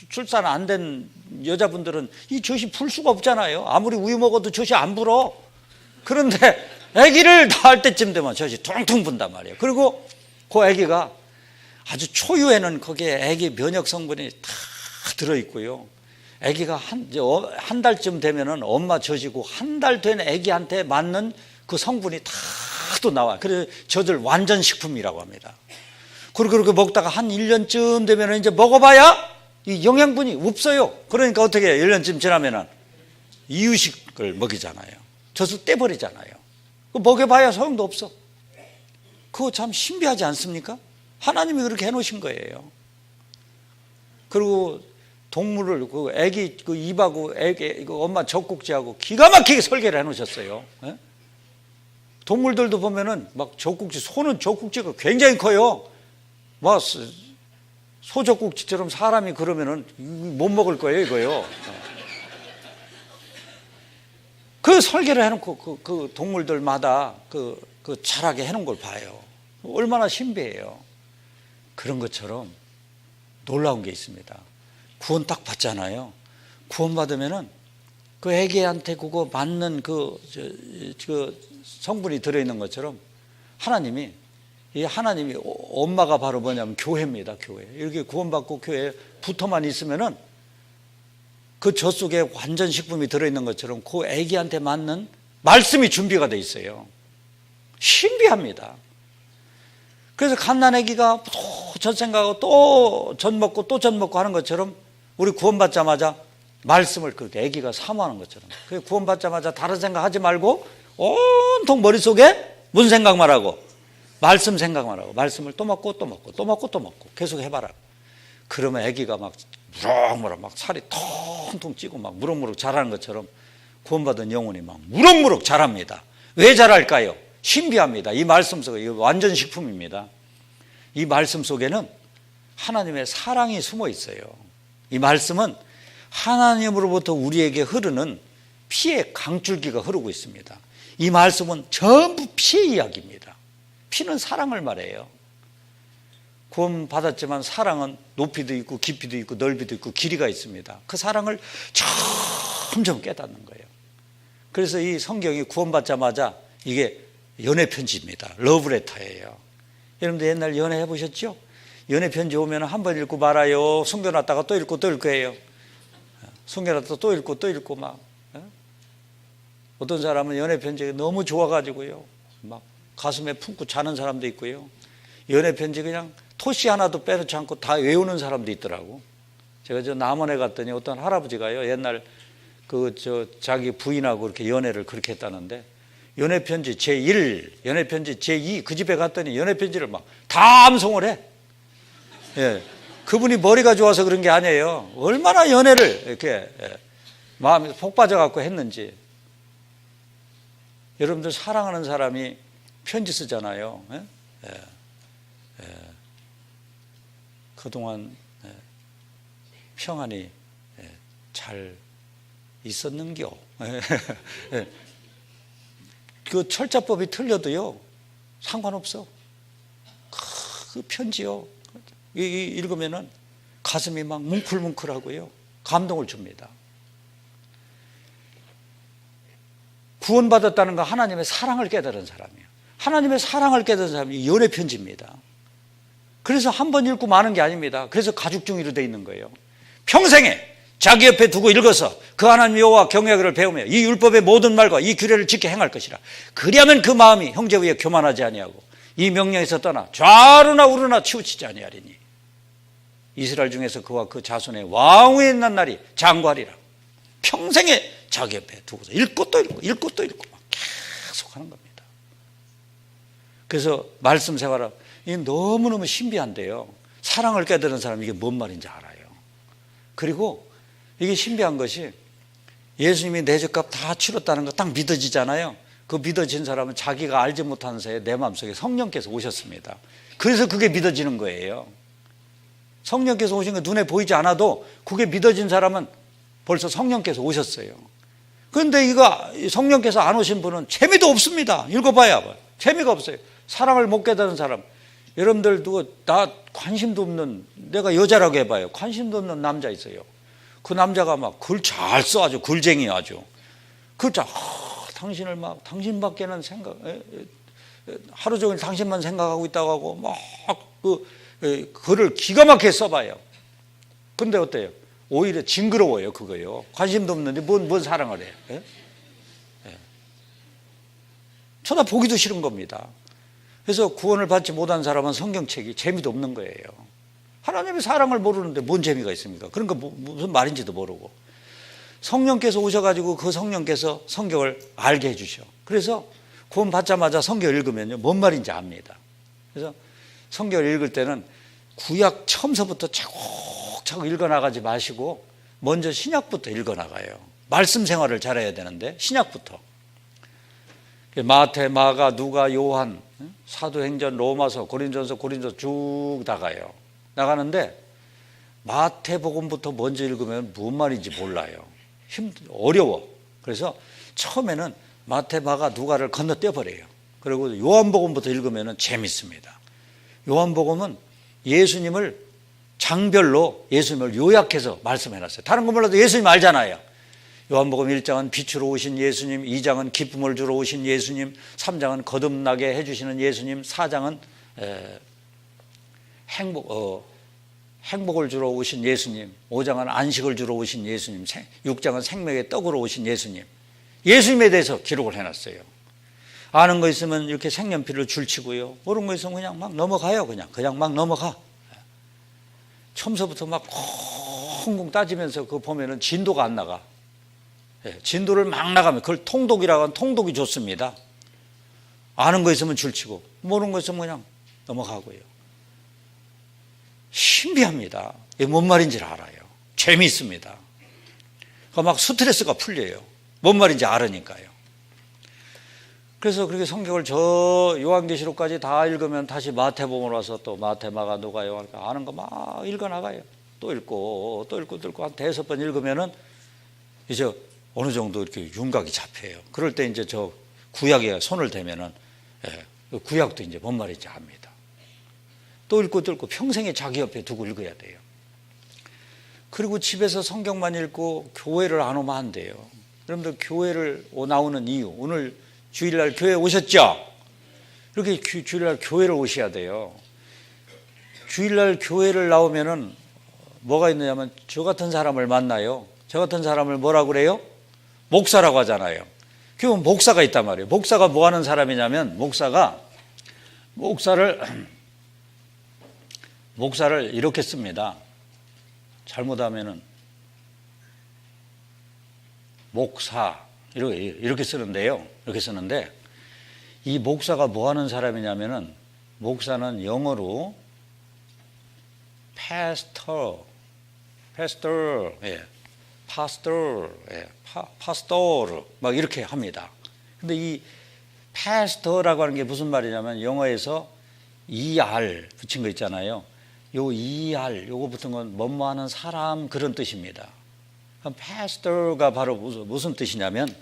[SPEAKER 1] 출산 안 된 여자분들은 이 젖이 불 수가 없잖아요. 아무리 우유 먹어도 젖이 안 불어. 그런데 아기를 낳을 때쯤 되면 젖이 퉁퉁 분단 말이에요. 그리고 그 아기가 아주 초유에는 거기에 아기 면역 성분이 다 들어 있고요. 아기가 한 달쯤 되면은 엄마 젖이고 한 달 된 아기한테 맞는 그 성분이 다 또 나와요. 그래서 젖을 완전 식품이라고 합니다. 그리고 그렇게 먹다가 한 1년쯤 되면 이제 먹어봐야 이 영양분이 없어요. 그러니까 어떻게 해요? 1년쯤 지나면은 이유식을 먹이잖아요. 젖을 떼버리잖아요. 먹여봐야 소용도 없어. 그거 참 신비하지 않습니까? 하나님이 그렇게 해놓으신 거예요. 그리고 동물을 그 아기 그 입하고 아기 그 엄마 젖꼭지하고 기가 막히게 설계를 해놓으셨어요. 예? 동물들도 보면은 막 젖꼭지 소는 젖꼭지가 굉장히 커요. 막 소 젖꼭지처럼 사람이 그러면은 못 먹을 거예요, 이거요. 그 설계를 해놓고 그 동물들마다 그 자라게 해놓은 걸 봐요. 얼마나 신비해요. 그런 것처럼 놀라운 게 있습니다. 구원 딱 받잖아요. 구원 받으면은 그 애기한테 그거 맞는 그 성분이 들어있는 것처럼 하나님이 엄마가 바로 뭐냐면 교회입니다. 교회. 이렇게 구원받고 교회에 붙어만 있으면은 그 젖 속에 완전 식품이 들어있는 것처럼 그 애기한테 맞는 말씀이 준비가 돼 있어요. 신비합니다. 그래서 갓난아기가 또 젖 생각하고 또 젖 먹고 또 젖 먹고 하는 것처럼 우리 구원받자마자 말씀을 그렇게 아기가 사모하는 것처럼 구원받자마자 다른 생각하지 말고 온통 머릿속에 무슨 생각만 하고 말씀 생각만 하고 말씀을 또 먹고 또 먹고 또 먹고 또 먹고 계속 해봐라. 그러면 아기가 막 무럭무럭 막 살이 통통 찌고 막 무럭무럭 자라는 것처럼 구원받은 영혼이 막 무럭무럭 자랍니다. 왜 자랄까요? 신비합니다. 이 말씀 속에 이거 완전 식품입니다. 이 말씀 속에는 하나님의 사랑이 숨어 있어요. 이 말씀은 하나님으로부터 우리에게 흐르는 피의 강줄기가 흐르고 있습니다. 이 말씀은 전부 피의 이야기입니다. 피는 사랑을 말해요. 구원 받았지만 사랑은 높이도 있고 깊이도 있고 넓이도 있고 길이가 있습니다. 그 사랑을 점점 깨닫는 거예요. 그래서 이 성경이 구원받자마자 이게 연애 편지입니다. 러브레터예요. 여러분들 옛날 연애 해보셨죠? 연애 편지 오면 한 번 읽고 말아요. 숨겨놨다가 또 읽고 또 읽고 해요. 숨겨놨다가 또 읽고 또 읽고 막. 어떤 사람은 연애 편지가 너무 좋아가지고요. 막 가슴에 품고 자는 사람도 있고요. 연애 편지 그냥 토시 하나도 빼놓지 않고 다 외우는 사람도 있더라고. 제가 저 남원에 갔더니 어떤 할아버지가요. 옛날 자기 부인하고 이렇게 연애를 그렇게 했다는데 연애 편지 제1, 연애 편지 제2 그 집에 갔더니 연애 편지를 막 다 암송을 해. 예. 그분이 머리가 좋아서 그런 게 아니에요. 얼마나 연애를 이렇게 마음이 폭 빠져갖고 했는지. 여러분들 사랑하는 사람이 편지 쓰잖아요. 예? 예. 예. 그동안 평안히 잘 있었는겨. 예. 그 철자법이 틀려도요 상관없어. 그 편지요 읽으면은 가슴이 막 뭉클뭉클하고요 감동을 줍니다. 구원받았다는 건 하나님의 사랑을 깨달은 사람이에요. 하나님의 사랑을 깨달은 사람이 연애 편지입니다. 그래서 한 번 읽고 마는 게 아닙니다. 그래서 가죽 종이로 되어 있는 거예요. 평생에 자기 옆에 두고 읽어서 그 하나님 여호와 경외하기를 배우며 이 율법의 모든 말과 이 규례를 지켜 행할 것이라. 그리하면 그 마음이 형제 위에 교만하지 아니하고 이 명령에서 떠나 좌우나 우르나 치우치지 아니하리니 이스라엘 중에서 그와 그 자손의 왕후에 있는 날이 장구하리라. 평생에 자기 옆에 두고서 읽고 또 읽고 읽고 또 읽고 막 계속 하는 겁니다. 그래서 말씀 생활은 이게 너무너무 신비한데요. 사랑을 깨달은 사람이 이게 뭔 말인지 알아요. 그리고 이게 신비한 것이 예수님이 내 죄값 다 치렀다는 거 딱 믿어지잖아요. 그 믿어진 사람은 자기가 알지 못하는 사이에 내 마음속에 성령께서 오셨습니다. 그래서 그게 믿어지는 거예요. 성령께서 오신 거 눈에 보이지 않아도 그게 믿어진 사람은 벌써 성령께서 오셨어요. 그런데 이거 성령께서 안 오신 분은 재미도 없습니다. 읽어봐야 재미가 없어요. 사랑을 못 깨달은 사람. 여러분들 누구 나 관심도 없는, 내가 여자라고 해봐요. 관심도 없는 남자 있어요. 그 남자가 막 글 잘 써. 아주 글쟁이 아주. 당신을 막 당신밖에는 하루 종일 당신만 생각하고 있다고 하고 막 글을 기가 막히게 써봐요. 근데 어때요? 오히려 징그러워요. 그거요. 관심도 없는데 뭔 사랑을 해요. 예? 예. 쳐다보기도 싫은 겁니다. 그래서 구원을 받지 못한 사람은 성경책이 재미도 없는 거예요. 하나님의 사랑을 모르는데 뭔 재미가 있습니까? 그런 거 무슨 말인지도 모르고. 성령께서 오셔가지고 그 성령께서 성경을 알게 해주셔. 그래서 구원 받자마자 성경을 읽으면요 뭔 말인지 압니다. 그래서 성경을 읽을 때는 구약 처음서부터 차곡차곡 읽어나가지 마시고 먼저 신약부터 읽어나가요. 말씀 생활을 잘해야 되는데 신약부터. 마태, 마가, 누가, 요한, 사도행전, 로마서, 고린전서, 고린도서 쭉 나가는데 마태복음부터 먼저 읽으면 무슨 말인지 몰라요. 어려워. 그래서 처음에는 마태, 마가, 누가를 건너뛰어 버려요. 그리고 요한복음부터 읽으면 재밌습니다. 요한복음은 예수님을 장별로 예수님을 요약해서 말씀해놨어요. 다른 거 몰라도 예수님 알잖아요. 요한복음 1장은 빛으로 오신 예수님, 2장은 기쁨을 주러 오신 예수님, 3장은 거듭나게 해주시는 예수님, 4장은 행복을 주러 오신 예수님, 5장은 안식을 주러 오신 예수님, 6장은 생명의 떡으로 오신 예수님. 예수님에 대해서 기록을 해놨어요. 아는 거 있으면 이렇게 색연필을 줄치고요. 모르는 거 있으면 그냥 막 넘어가요. 그냥 막 넘어가. 처음서부터 막 콩콩 따지면서 그거 보면은 진도가 안 나가. 진도를 막 나가면 그걸 통독이라고 하면 통독이 좋습니다. 아는 거 있으면 줄치고 모르는 거 있으면 그냥 넘어가고요. 신비합니다. 이게 뭔 말인지 알아요. 재미있습니다. 막 스트레스가 풀려요. 뭔 말인지 알으니까요. 그래서 그렇게 성경을 저 요한계시록까지 다 읽으면 다시 마태복음으로 와서 또 마태, 마가, 누가, 요한 아는 거 막 읽어나가요. 또 읽고 또 읽고 또 읽고 한 5번 읽으면은 이제 어느 정도 이렇게 윤곽이 잡혀요. 그럴 때 이제 저 구약에 손을 대면은 구약도 이제 뭔 말인지 압니다. 또 읽고 또 읽고 평생에 자기 옆에 두고 읽어야 돼요. 그리고 집에서 성경만 읽고 교회를 안 오면 안 돼요. 여러분들 교회를 나오는 이유, 오늘 주일날 교회 오셨죠? 이렇게 주일날 교회를 오셔야 돼요. 주일날 교회를 나오면은 뭐가 있느냐면 저 같은 사람을 만나요. 저 같은 사람을 뭐라고 그래요? 목사라고 하잖아요. 그럼 목사가 있단 말이에요. 목사가 뭐 하는 사람이냐면 목사를 이렇게 씁니다. 잘못하면은 목사 이렇게 쓰는데요. 이렇게 쓰는데 이 목사가 뭐 하는 사람이냐면은 목사는 영어로 pastor, 파스토르, 파스토르 막 이렇게 합니다. 근데 이 파스터라고 하는 게 무슨 말이냐면 영어에서 ER 붙인 거 있잖아요. 요 ER 요거 붙은 건 뭐뭐하는 사람 그런 뜻입니다. 그럼 파스터가 바로 무슨 뜻이냐면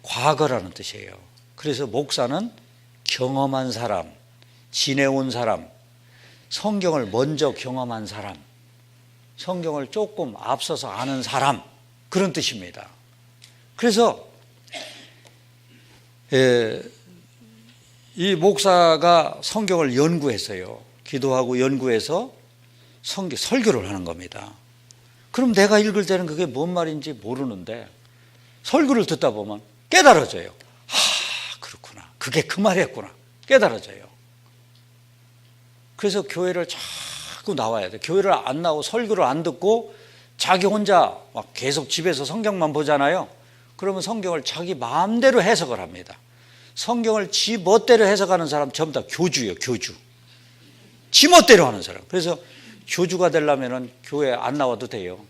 [SPEAKER 1] 과거라는 뜻이에요. 그래서 목사는 경험한 사람, 지내온 사람, 성경을 먼저 경험한 사람, 성경을 조금 앞서서 아는 사람 그런 뜻입니다. 그래서 이 목사가 성경을 연구했어요. 기도하고 연구해서 설교를 하는 겁니다. 그럼 내가 읽을 때는 그게 뭔 말인지 모르는데 설교를 듣다 보면 깨달아져요. 그렇구나. 그게 그 말이었구나. 깨달아져요. 그래서 교회를 자꾸 나와야 돼. 교회를 안 나오고 설교를 안 듣고 자기 혼자 막 계속 집에서 성경만 보잖아요. 그러면 성경을 자기 마음대로 해석을 합니다. 성경을 지 멋대로 해석하는 사람 전부 다 교주예요. 교주. 지 멋대로 하는 사람. 그래서 교주가 되려면 교회 안 나와도 돼요.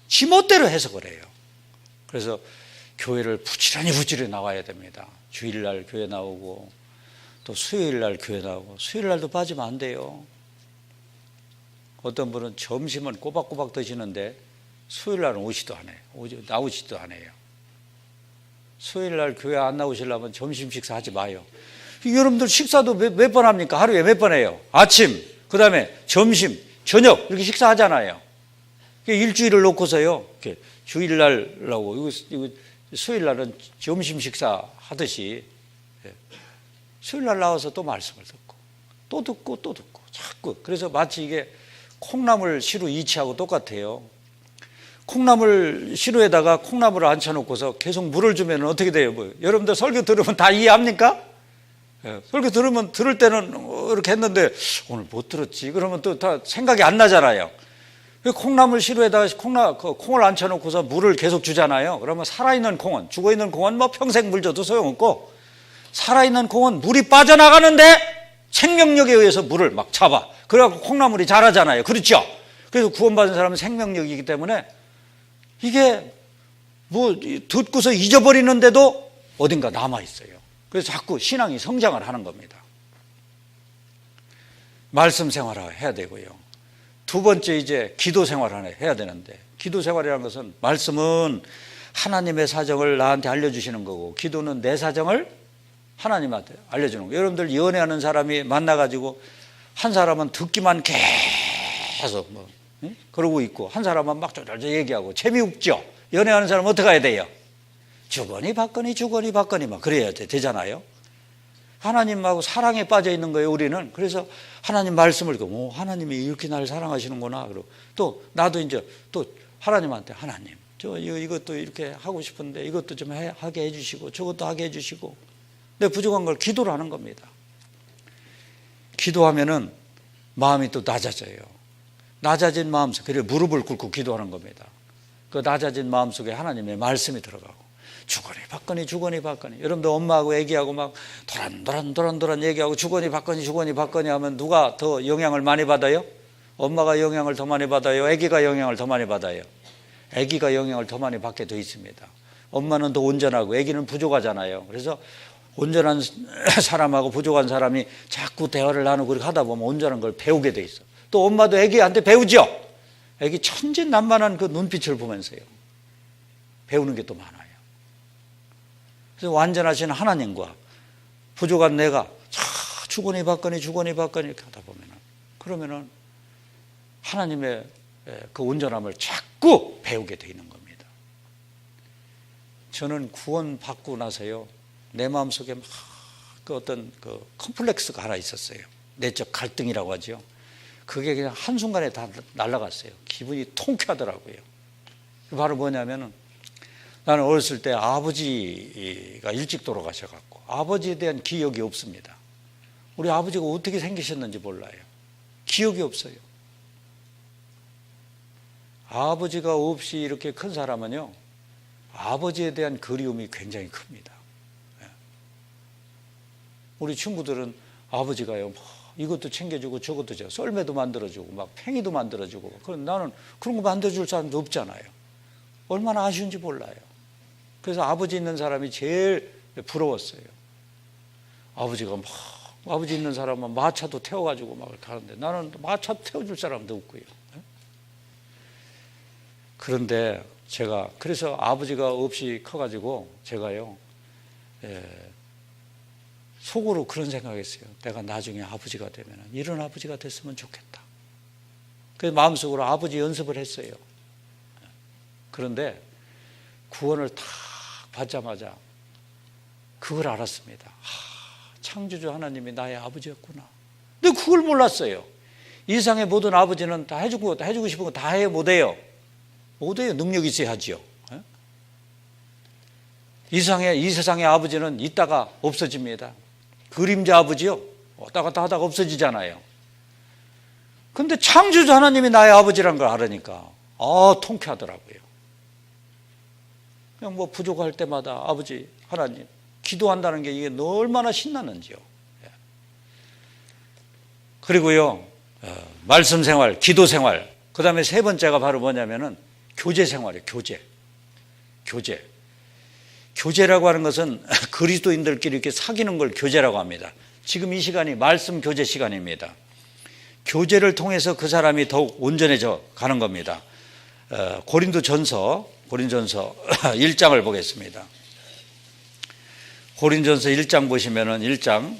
[SPEAKER 1] 지 멋대로 해석을 해요. 그래서 교회를 부지런히 나와야 됩니다. 주일날 교회 나오고 또 수요일날 교회 나오고 수요일날도 빠지면 안 돼요. 어떤 분은 점심은 꼬박꼬박 드시는데 수요일날은 오지도 않아요. 나오지도 않아요. 수요일날 교회 안 나오시려면 점심 식사 하지 마요. 여러분들 식사도 몇 번 합니까? 하루에 몇 번 해요? 아침, 그 다음에 점심, 저녁 이렇게 식사하잖아요. 일주일을 놓고서요. 주일날 나오고 이거 수요일날은 점심 식사 하듯이 수요일날 나와서 또 말씀을 듣고 또 듣고 또 듣고 자꾸. 그래서 마치 이게 콩나물 시루 이치하고 똑같아요. 콩나물 시루에다가 콩나물을 앉혀놓고서 계속 물을 주면 어떻게 돼요? 여러분들 설교 들으면 다 이해합니까? 설교 들을 때는 이렇게 했는데 오늘 못 들었지. 그러면 또 다 생각이 안 나잖아요. 콩나물 시루에다가 콩을 앉혀놓고서 물을 계속 주잖아요. 그러면 살아있는 콩은, 죽어있는 콩은 뭐 평생 물 줘도 소용없고 살아있는 콩은 물이 빠져나가는데 생명력에 의해서 물을 막 잡아. 그래갖고 콩나물이 자라잖아요. 그렇죠? 그래서 구원받은 사람은 생명력이기 때문에 이게 뭐 듣고서 잊어버리는데도 어딘가 남아있어요. 그래서 자꾸 신앙이 성장을 하는 겁니다. 말씀 생활을 해야 되고요. 두 번째 이제 기도 생활을 해야 되는데 기도 생활이라는 것은 말씀은 하나님의 사정을 나한테 알려주시는 거고 기도는 내 사정을 하나님한테 알려주는 거예요. 여러분들 연애하는 사람이 만나가지고 한 사람은 듣기만 계속 그러고 있고 한 사람은 막 쪼잘쪼 얘기하고 재미없죠. 연애하는 사람은 어떻게 해야 돼요? 주거니 받거니 막 그래야 되잖아요. 하나님하고 사랑에 빠져 있는 거예요. 우리는. 그래서 하나님 말씀을 듣고 하나님이 이렇게 나를 사랑하시는구나. 그리고 또 나도 이제 또 하나님한테 하나님 저 이것도 이렇게 하고 싶은데 이것도 좀 하게 해주시고 저것도 하게 해주시고 내 부족한 걸 기도를 하는 겁니다. 기도하면은 마음이 또 낮아져요. 낮아진 마음속, 그래 무릎을 꿇고 기도하는 겁니다. 그 낮아진 마음속에 하나님의 말씀이 들어가고 주거니 받거니 여러분들 엄마하고 애기하고 막 도란 얘기하고 주거니 받거니 하면 누가 더 영향을 많이 받아요? 엄마가 영향을 더 많이 받아요? 애기가 영향을 더 많이 받아요? 애기가 영향을 더 많이 받게 돼 있습니다. 엄마는 더 온전하고 애기는 부족하잖아요. 그래서 온전한 사람하고 부족한 사람이 자꾸 대화를 나누고 그렇게 하다 보면 온전한 걸 배우게 돼 있어. 또 엄마도 애기한테 배우죠. 애기 천진난만한 그 눈빛을 보면서요. 배우는 게 또 많아요. 그래서 완전하신 하나님과 부족한 내가 주거니 받거니 이렇게 하다 그러면은 하나님의 그 온전함을 자꾸 배우게 돼 있는 겁니다. 저는 구원받고 나서요. 내 마음속에 막 그 어떤 그 컴플렉스가 하나 있었어요. 내적 갈등이라고 하죠. 그게 그냥 한순간에 다 날아갔어요. 기분이 통쾌하더라고요. 바로 뭐냐면은 나는 어렸을 때 아버지가 일찍 돌아가셔갖고 아버지에 대한 기억이 없습니다. 우리 아버지가 어떻게 생기셨는지 몰라요. 기억이 없어요. 아버지가 없이 이렇게 큰 사람은요, 아버지에 대한 그리움이 굉장히 큽니다. 우리 친구들은 아버지가요, 이것도 챙겨주고 저것도 줘. 썰매도 만들어주고 막 팽이도 만들어주고. 그럼 나는 그런 거 만들어줄 사람도 없잖아요. 얼마나 아쉬운지 몰라요. 그래서 아버지 있는 사람이 제일 부러웠어요. 아버지가 막 아버지 있는 사람은 마차도 태워가지고 막 가는데 나는 마차 태워줄 사람도 없고요. 그런데 제가 그래서 아버지가 없이 커가지고 제가요 속으로 그런 생각했어요. 내가 나중에 아버지가 되면 이런 아버지가 됐으면 좋겠다. 그래서 마음속으로 아버지 연습을 했어요. 그런데 구원을 딱 받자마자 그걸 알았습니다. 창조주 하나님이 나의 아버지였구나. 근데 그걸 몰랐어요. 이 세상의 모든 아버지는 다 해주고 싶은 거 다 해요? 못해요? 못해요. 능력이 있어야지요. 이 세상의 아버지는 있다가 없어집니다. 그림자 아버지요. 왔다 갔다 하다가 없어지잖아요. 근데 창조주 하나님이 나의 아버지란 걸 알으니까 통쾌하더라고요. 그냥 뭐 부족할 때마다 아버지 하나님 기도한다는 게 이게 얼마나 신나는지요. 그리고요 말씀 생활, 기도 생활, 그 다음에 세 번째가 바로 뭐냐면은 교제 생활이에요. 교제라고 하는 것은 그리스도인들끼리 이렇게 사귀는 걸 교제라고 합니다. 지금 이 시간이 말씀 교제 시간입니다. 교제를 통해서 그 사람이 더욱 온전해져 가는 겁니다. 고린도전서 1장을 보겠습니다. 고린도전서 1장 보시면은 1장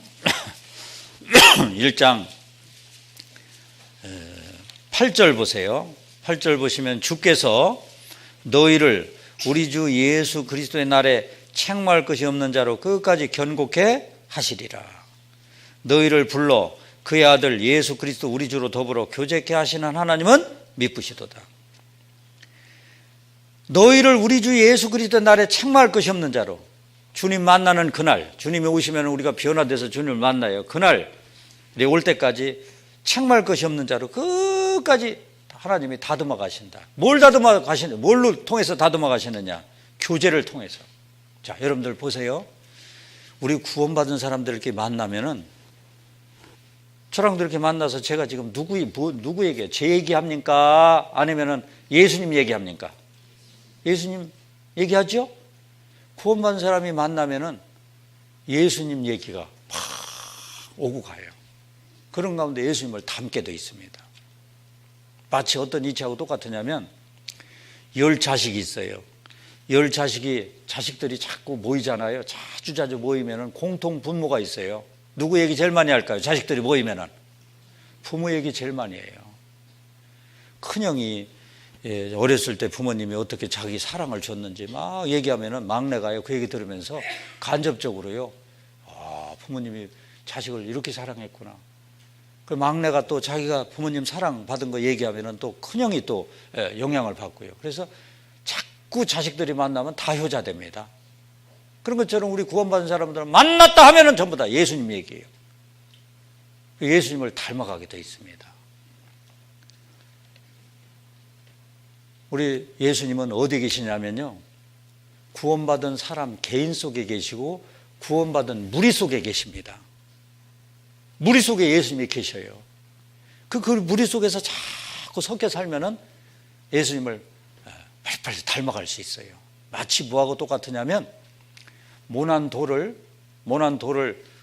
[SPEAKER 1] 8절 보세요. 8절 보시면 주께서 너희를 우리 주 예수 그리스도의 날에 책망할 것이 없는 자로 끝까지 견고케 하시리라. 너희를 불러 그의 아들 예수 그리스도 우리 주로 더불어 교제케 하시는 하나님은 미쁘시도다. 너희를 우리 주 예수 그리스도의 날에 책망할 것이 없는 자로, 주님 만나는 그날, 주님이 오시면 우리가 변화돼서 주님을 만나요. 그날 올 때까지 책망할 것이 없는 자로 끝까지 하나님이 다듬어 가신다. 뭘로 통해서 다듬어 가시느냐? 교제를 통해서. 자, 여러분들 보세요. 우리 구원받은 사람들 이렇게 만나면은 저랑도 이렇게 만나서 제가 지금 누구에게 제 얘기합니까? 아니면은 예수님 얘기합니까? 예수님 얘기하죠? 구원받은 사람이 만나면은 예수님 얘기가 막 오고 가요. 그런 가운데 예수님을 닮게 되어 있습니다. 마치 어떤 이치하고 똑같으냐면 10자식이 있어요. 자식들이 자꾸 모이잖아요. 자주 모이면은 공통 분모가 있어요. 누구 얘기 제일 많이 할까요? 자식들이 모이면은 부모 얘기 제일 많이 해요. 큰형이 어렸을 때 부모님이 어떻게 자기 사랑을 줬는지 막 얘기하면은 막내가요 그 얘기 들으면서 간접적으로요, 부모님이 자식을 이렇게 사랑했구나. 그 막내가 또 자기가 부모님 사랑 받은 거 얘기하면은 또 큰형이 또 영향을 받고요. 그래서 자꾸 자식들이 만나면 다 효자 됩니다. 그런 것처럼 우리 구원받은 사람들은 만났다 하면은 전부 다 예수님 얘기예요. 예수님을 닮아가게 돼 있습니다. 우리 예수님은 어디 계시냐면요, 구원받은 사람 개인 속에 계시고 구원받은 무리 속에 계십니다. 무리 속에 예수님이 계셔요. 그 무리 속에서 자꾸 섞여 살면은 예수님을 빨리 닮아갈 수 있어요. 마치 뭐하고 똑같으냐면 모난 돌을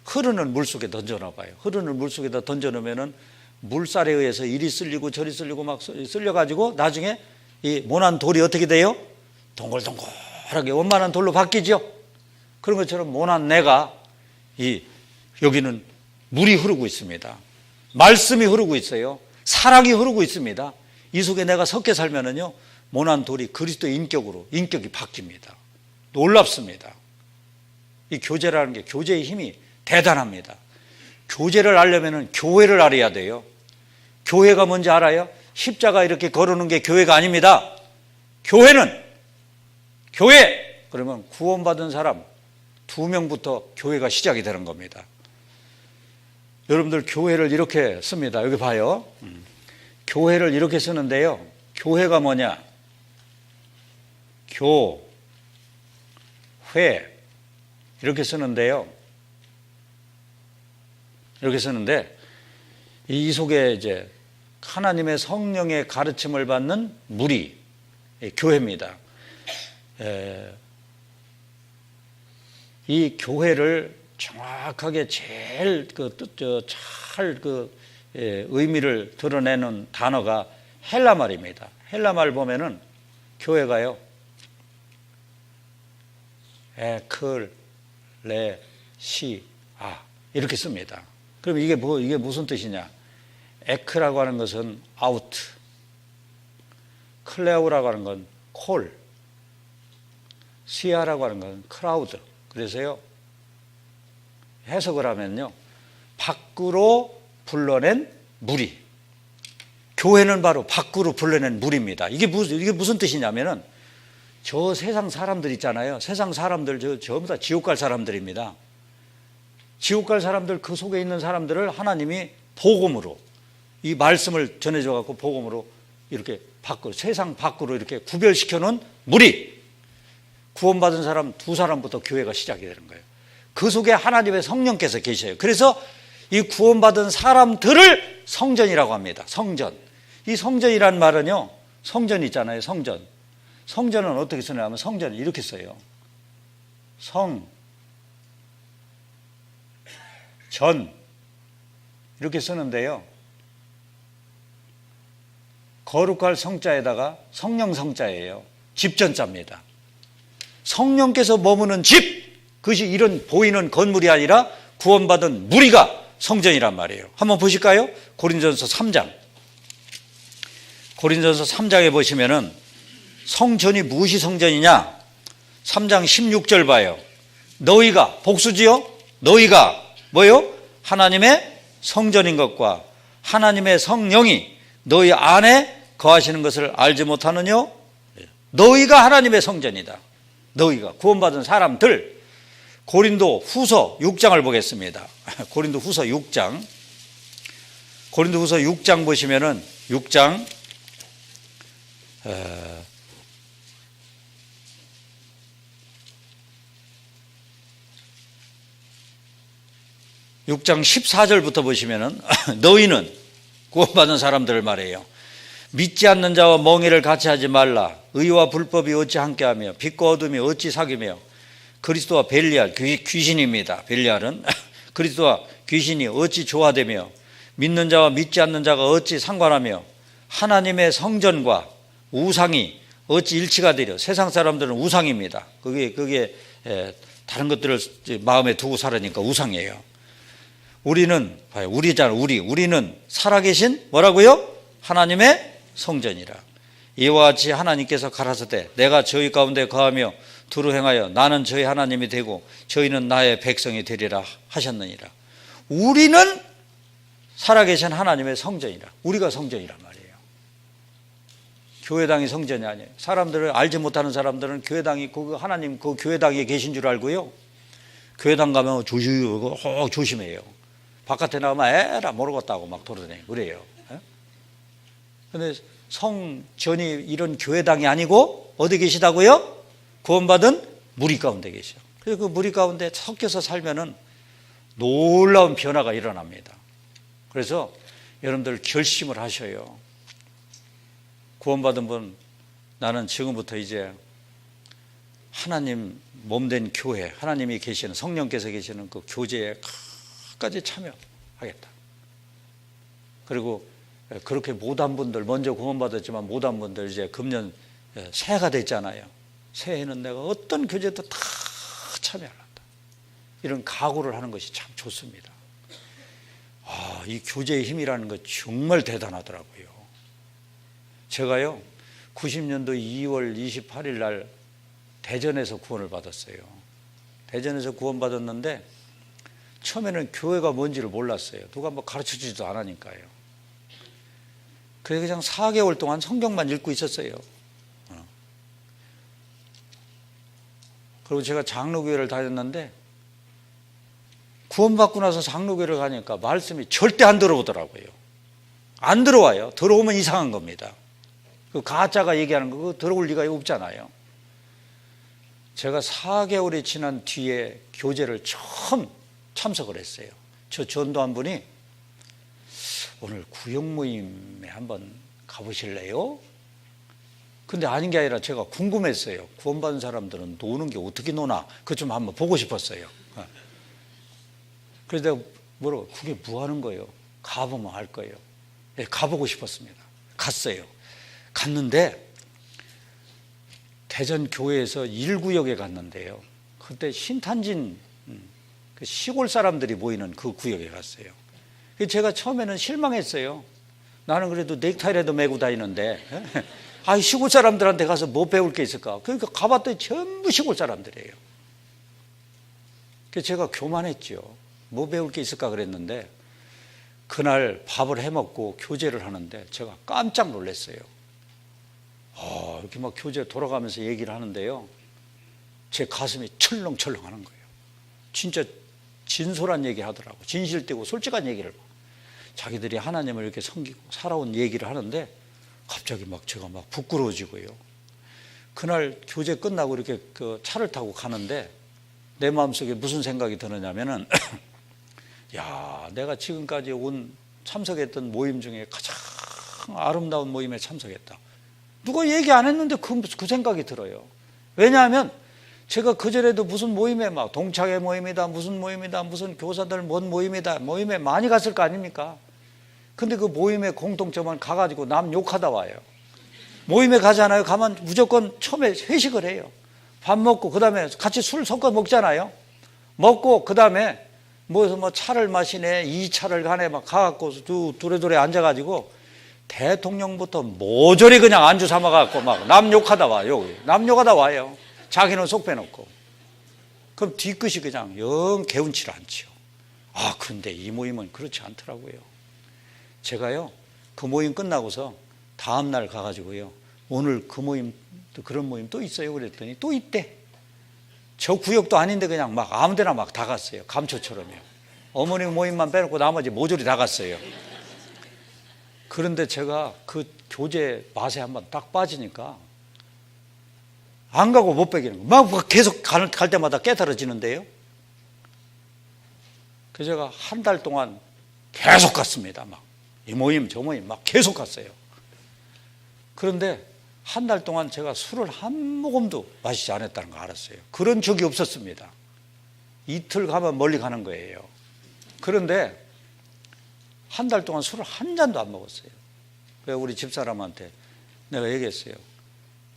[SPEAKER 1] 흐르는 물 속에 던져놔봐요. 흐르는 물 속에다 던져놓으면은 물살에 의해서 이리 쓸리고 저리 쓸리고 막 쓸려가지고 나중에 이 모난 돌이 어떻게 돼요? 동글동글하게 원만한 돌로 바뀌죠. 그런 것처럼 모난 내가 여기는 물이 흐르고 있습니다. 말씀이 흐르고 있어요. 사랑이 흐르고 있습니다. 이 속에 내가 섞여 살면은요, 모난 돌이 그리스도의 인격이 바뀝니다. 놀랍습니다. 이 교제라는 게, 교제의 힘이 대단합니다. 교제를 알려면은 교회를 알아야 돼요. 교회가 뭔지 알아요? 십자가 이렇게 걸어놓은 게 교회가 아닙니다. 교회 그러면 구원받은 사람 2명부터 교회가 시작이 되는 겁니다. 여러분들 교회를 이렇게 씁니다. 여기 봐요. 교회를 이렇게 쓰는데요, 교회가 뭐냐? 교회 이렇게 쓰는데요, 이렇게 쓰는데 이 속에 이제 하나님의 성령의 가르침을 받는 무리, 교회입니다. 이 교회를 정확하게 제일 의미를 드러내는 단어가 헬라 말입니다. 헬라 말 보면은 교회가요, 에클레시아 이렇게 씁니다. 그럼 이게 무슨 뜻이냐? 에크라고 하는 것은 아우트, 클레오라고 하는 건 콜, 시아라고 하는 건 크라우드. 그래서요, 해석을 하면요, 밖으로 불러낸 무리. 교회는 바로 밖으로 불러낸 무리입니다. 이게 무슨 뜻이냐면은, 저 세상 사람들 있잖아요. 세상 사람들 전부 다 지옥 갈 사람들입니다. 지옥 갈 사람들, 그 속에 있는 사람들을 하나님이 복음으로, 이 말씀을 전해줘 갖고 복음으로 이렇게 밖으로, 세상 밖으로 이렇게 구별시켜 놓은 무리. 구원받은 사람 2사람부터 교회가 시작이 되는 거예요. 그 속에 하나님의 성령께서 계셔요. 그래서 이 구원받은 사람들을 성전이라고 합니다. 성전. 이 성전이라는 말은요, 성전 있잖아요. 성전. 성전은 어떻게 쓰냐면 성전을 이렇게 써요. 전 이렇게 쓰는데요, 거룩할 성자에다가 성령 성자예요. 집전자입니다. 성령께서 머무는 집, 그것이 이런 보이는 건물이 아니라 구원받은 무리가 성전이란 말이에요. 한번 보실까요? 고린도전서 3장. 고린도전서 3장에 보시면은 성전이 무엇이 성전이냐? 3장 16절 봐요. 너희가, 복수지요? 너희가 뭐요? 하나님의 성전인 것과 하나님의 성령이 너희 안에 거하시는 것을 알지 못하느냐? 너희가 하나님의 성전이다. 너희가, 구원받은 사람들. 고린도 후서 6장을 보겠습니다. 고린도 후서 6장. 고린도 후서 6장 보시면은 6장 6장 14절부터 보시면은 너희는, 구원받은 사람들을 말해요. 믿지 않는 자와 멍에를 같이 하지 말라. 의와 불법이 어찌 함께하며 빛과 어둠이 어찌 사귀며 그리스도와 벨리알, 귀신입니다. 벨리알은 그리스도와 귀신이 어찌 조화되며 믿는 자와 믿지 않는 자가 어찌 상관하며 하나님의 성전과 우상이 어찌 일치가 되려. 세상 사람들은 우상입니다. 그게 다른 것들을 마음에 두고 살으니까 우상이에요. 우리는 살아계신 뭐라고요? 하나님의 성전이라. 이와 같이 하나님께서 가라사대 내가 저희 가운데 거하며 두루 행하여 나는 저희 하나님이 되고 저희는 나의 백성이 되리라 하셨느니라. 우리는 살아계신 하나님의 성전이라. 우리가 성전이란 말이에요. 교회당이 성전이 아니에요. 사람들을 알지 못하는 사람들은 교회당이 하나님 그 교회당에 계신 줄 알고요, 교회당 가면 조심해요. 바깥에 나가면 에라 모르겠다고 막 돌아다니고 그래요. 그런데 성전이 이런 교회당이 아니고 어디 계시다고요? 구원받은 무리 가운데 계셔. 그래서 그 무리 가운데 섞여서 살면은 놀라운 변화가 일어납니다. 그래서 여러분들 결심을 하셔요. 구원받은 분, 나는 지금부터 이제 하나님 몸된 교회, 하나님이 계시는, 성령께서 계시는 그 교제에 끝까지 참여하겠다. 그리고 그렇게 못한 분들, 먼저 구원받았지만 못한 분들 이제 금년 새해가 됐잖아요. 새해는 내가 어떤 교제도 다 참여한다. 이런 각오를 하는 것이 참 좋습니다. 이 교제의 힘이라는 것 정말 대단하더라고요. 제가요 90년도 2월 28일 날 대전에서 구원을 받았어요. 대전에서 구원받았는데 처음에는 교회가 뭔지를 몰랐어요. 누가 뭐 가르쳐주지도 않으니까요. 그래서 그냥 4개월 동안 성경만 읽고 있었어요. 그리고 제가 장로교회를 다녔는데 구원받고 나서 장로교회를 가니까 말씀이 절대 안 들어오더라고요. 안 들어와요. 들어오면 이상한 겁니다. 그 가짜가 얘기하는 거 그거 들어올 리가 없잖아요. 제가 4개월이 지난 뒤에 교제를 처음 참석을 했어요. 저 전도한 분이 오늘 구역 모임에 한번 가보실래요? 근데 아닌 게 아니라 제가 궁금했어요. 구원받은 사람들은 노는 게 어떻게 노나 그거 좀 한번 보고 싶었어요. 그래서 내가 뭐라고 그게 뭐 하는 거예요? 가보면 알 거예요. 네, 가보고 싶었습니다. 갔어요. 갔는데 대전 교회에서 1구역에 갔는데요. 그때 신탄진 그 시골 사람들이 모이는 그 구역에 갔어요. 제가 처음에는 실망했어요. 나는 그래도 넥타이라도 메고 다니는데 시골 사람들한테 가서 뭐 배울 게 있을까? 그러니까 가봤더니 전부 시골 사람들이에요. 그래서 제가 교만했죠. 뭐 배울 게 있을까 그랬는데 그날 밥을 해먹고 교제를 하는데 제가 깜짝 놀랐어요. 이렇게 막 교제 돌아가면서 얘기를 하는데요. 제 가슴이 철렁철렁 하는 거예요. 진짜 진솔한 얘기 하더라고. 진실되고 솔직한 얘기를. 자기들이 하나님을 이렇게 섬기고 살아온 얘기를 하는데 갑자기 막 제가 막 부끄러워지고요. 그날 교제 끝나고 이렇게 그 차를 타고 가는데 내 마음속에 무슨 생각이 드느냐면은 야, 내가 지금까지 참석했던 모임 중에 가장 아름다운 모임에 참석했다. 누가 얘기 안 했는데 그 생각이 들어요. 왜냐하면 제가 그전에도 무슨 모임에 막 동창회 모임이다, 무슨 모임이다, 무슨 교사들 뭔 모임이다, 모임에 많이 갔을 거 아닙니까? 근데 그 모임의 공통점은 가가지고 남 욕하다 와요. 모임에 가잖아요. 가면 무조건 처음에 회식을 해요. 밥 먹고 그 다음에 같이 술 섞어 먹잖아요. 먹고 그 다음에 뭐 차를 마시네, 이 차를 가네 막 가갖고 두레두레 앉아가지고 대통령부터 모조리 그냥 안주 삼아갖고 막 남 욕하다 와요. 남 욕하다 와요. 자기는 속 빼놓고. 그럼 뒤끝이 그냥 영 개운치를 않죠. 그런데 이 모임은 그렇지 않더라고요. 제가요, 그 모임 끝나고서 다음날 가가지고요, 오늘 그 모임, 또 그런 모임 또 있어요. 그랬더니 또 있대. 저 구역도 아닌데 그냥 막 아무데나 막 다 갔어요. 감초처럼요. 어머니 모임만 빼놓고 나머지 모조리 다 갔어요. 그런데 제가 그 교제 맛에 한번 딱 빠지니까 안 가고 못 빼기는 거예요. 막 계속 갈 때마다 깨달아지는데요. 그래서 제가 한 달 동안 계속 갔습니다. 막 이 모임 저 모임 막 계속 갔어요. 그런데 한 달 동안 제가 술을 한 모금도 마시지 않았다는 거 알았어요. 그런 적이 없었습니다. 이틀 가면 멀리 가는 거예요. 그런데 한 달 동안 술을 한 잔도 안 먹었어요. 그래서 우리 집사람한테 내가 얘기했어요.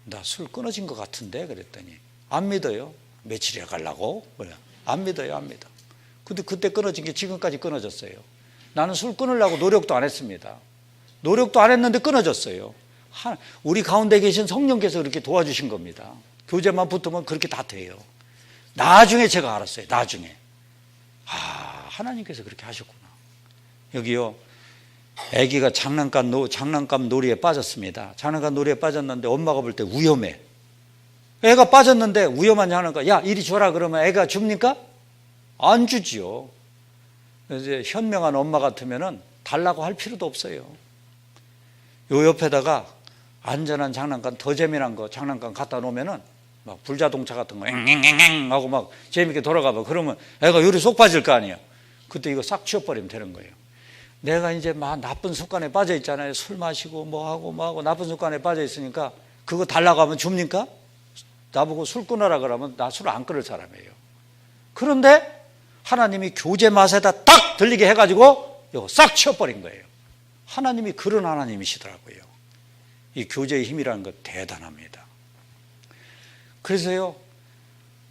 [SPEAKER 1] 나 술 끊어진 것 같은데 그랬더니 안 믿어요. 며칠이나 가려고? 그래. 안 믿어요. 안 믿어. 근데 그때 끊어진 게 지금까지 끊어졌어요. 나는 술 끊으려고 노력도 안 했습니다. 노력도 안 했는데 끊어졌어요. 우리 가운데 계신 성령께서 그렇게 도와주신 겁니다. 교제만 붙으면 그렇게 다 돼요. 나중에 제가 알았어요. 나중에. 하나님께서 그렇게 하셨구나. 여기요, 아기가 장난감 놀이에 빠졌습니다. 장난감 놀이에 빠졌는데 엄마가 볼 때 위험해. 애가 빠졌는데 위험한 장난감, 야 이리 줘라 그러면 애가 줍니까? 안 주지요. 이제 현명한 엄마 같으면은 달라고 할 필요도 없어요. 요 옆에다가 안전한 장난감, 더 재미난 거 장난감 갖다 놓으면은 막 불자동차 같은 거 앵앵앵앵 하고 막 재밌게 돌아가봐. 그러면 애가 요리 쏙 빠질 거 아니에요. 그때 이거 싹 치워버리면 되는 거예요. 내가 이제 막 나쁜 습관에 빠져 있잖아요. 술 마시고 뭐하고 나쁜 습관에 빠져 있으니까 그거 달라고 하면 줍니까? 나보고 술 끊어라 그러면 나 술 안 끊을 사람이에요. 그런데 하나님이 교제 맛에다 딱 들리게 해가지고 이거 싹 치워버린 거예요. 하나님이 그런 하나님이시더라고요. 이 교제의 힘이라는 것 대단합니다. 그래서요,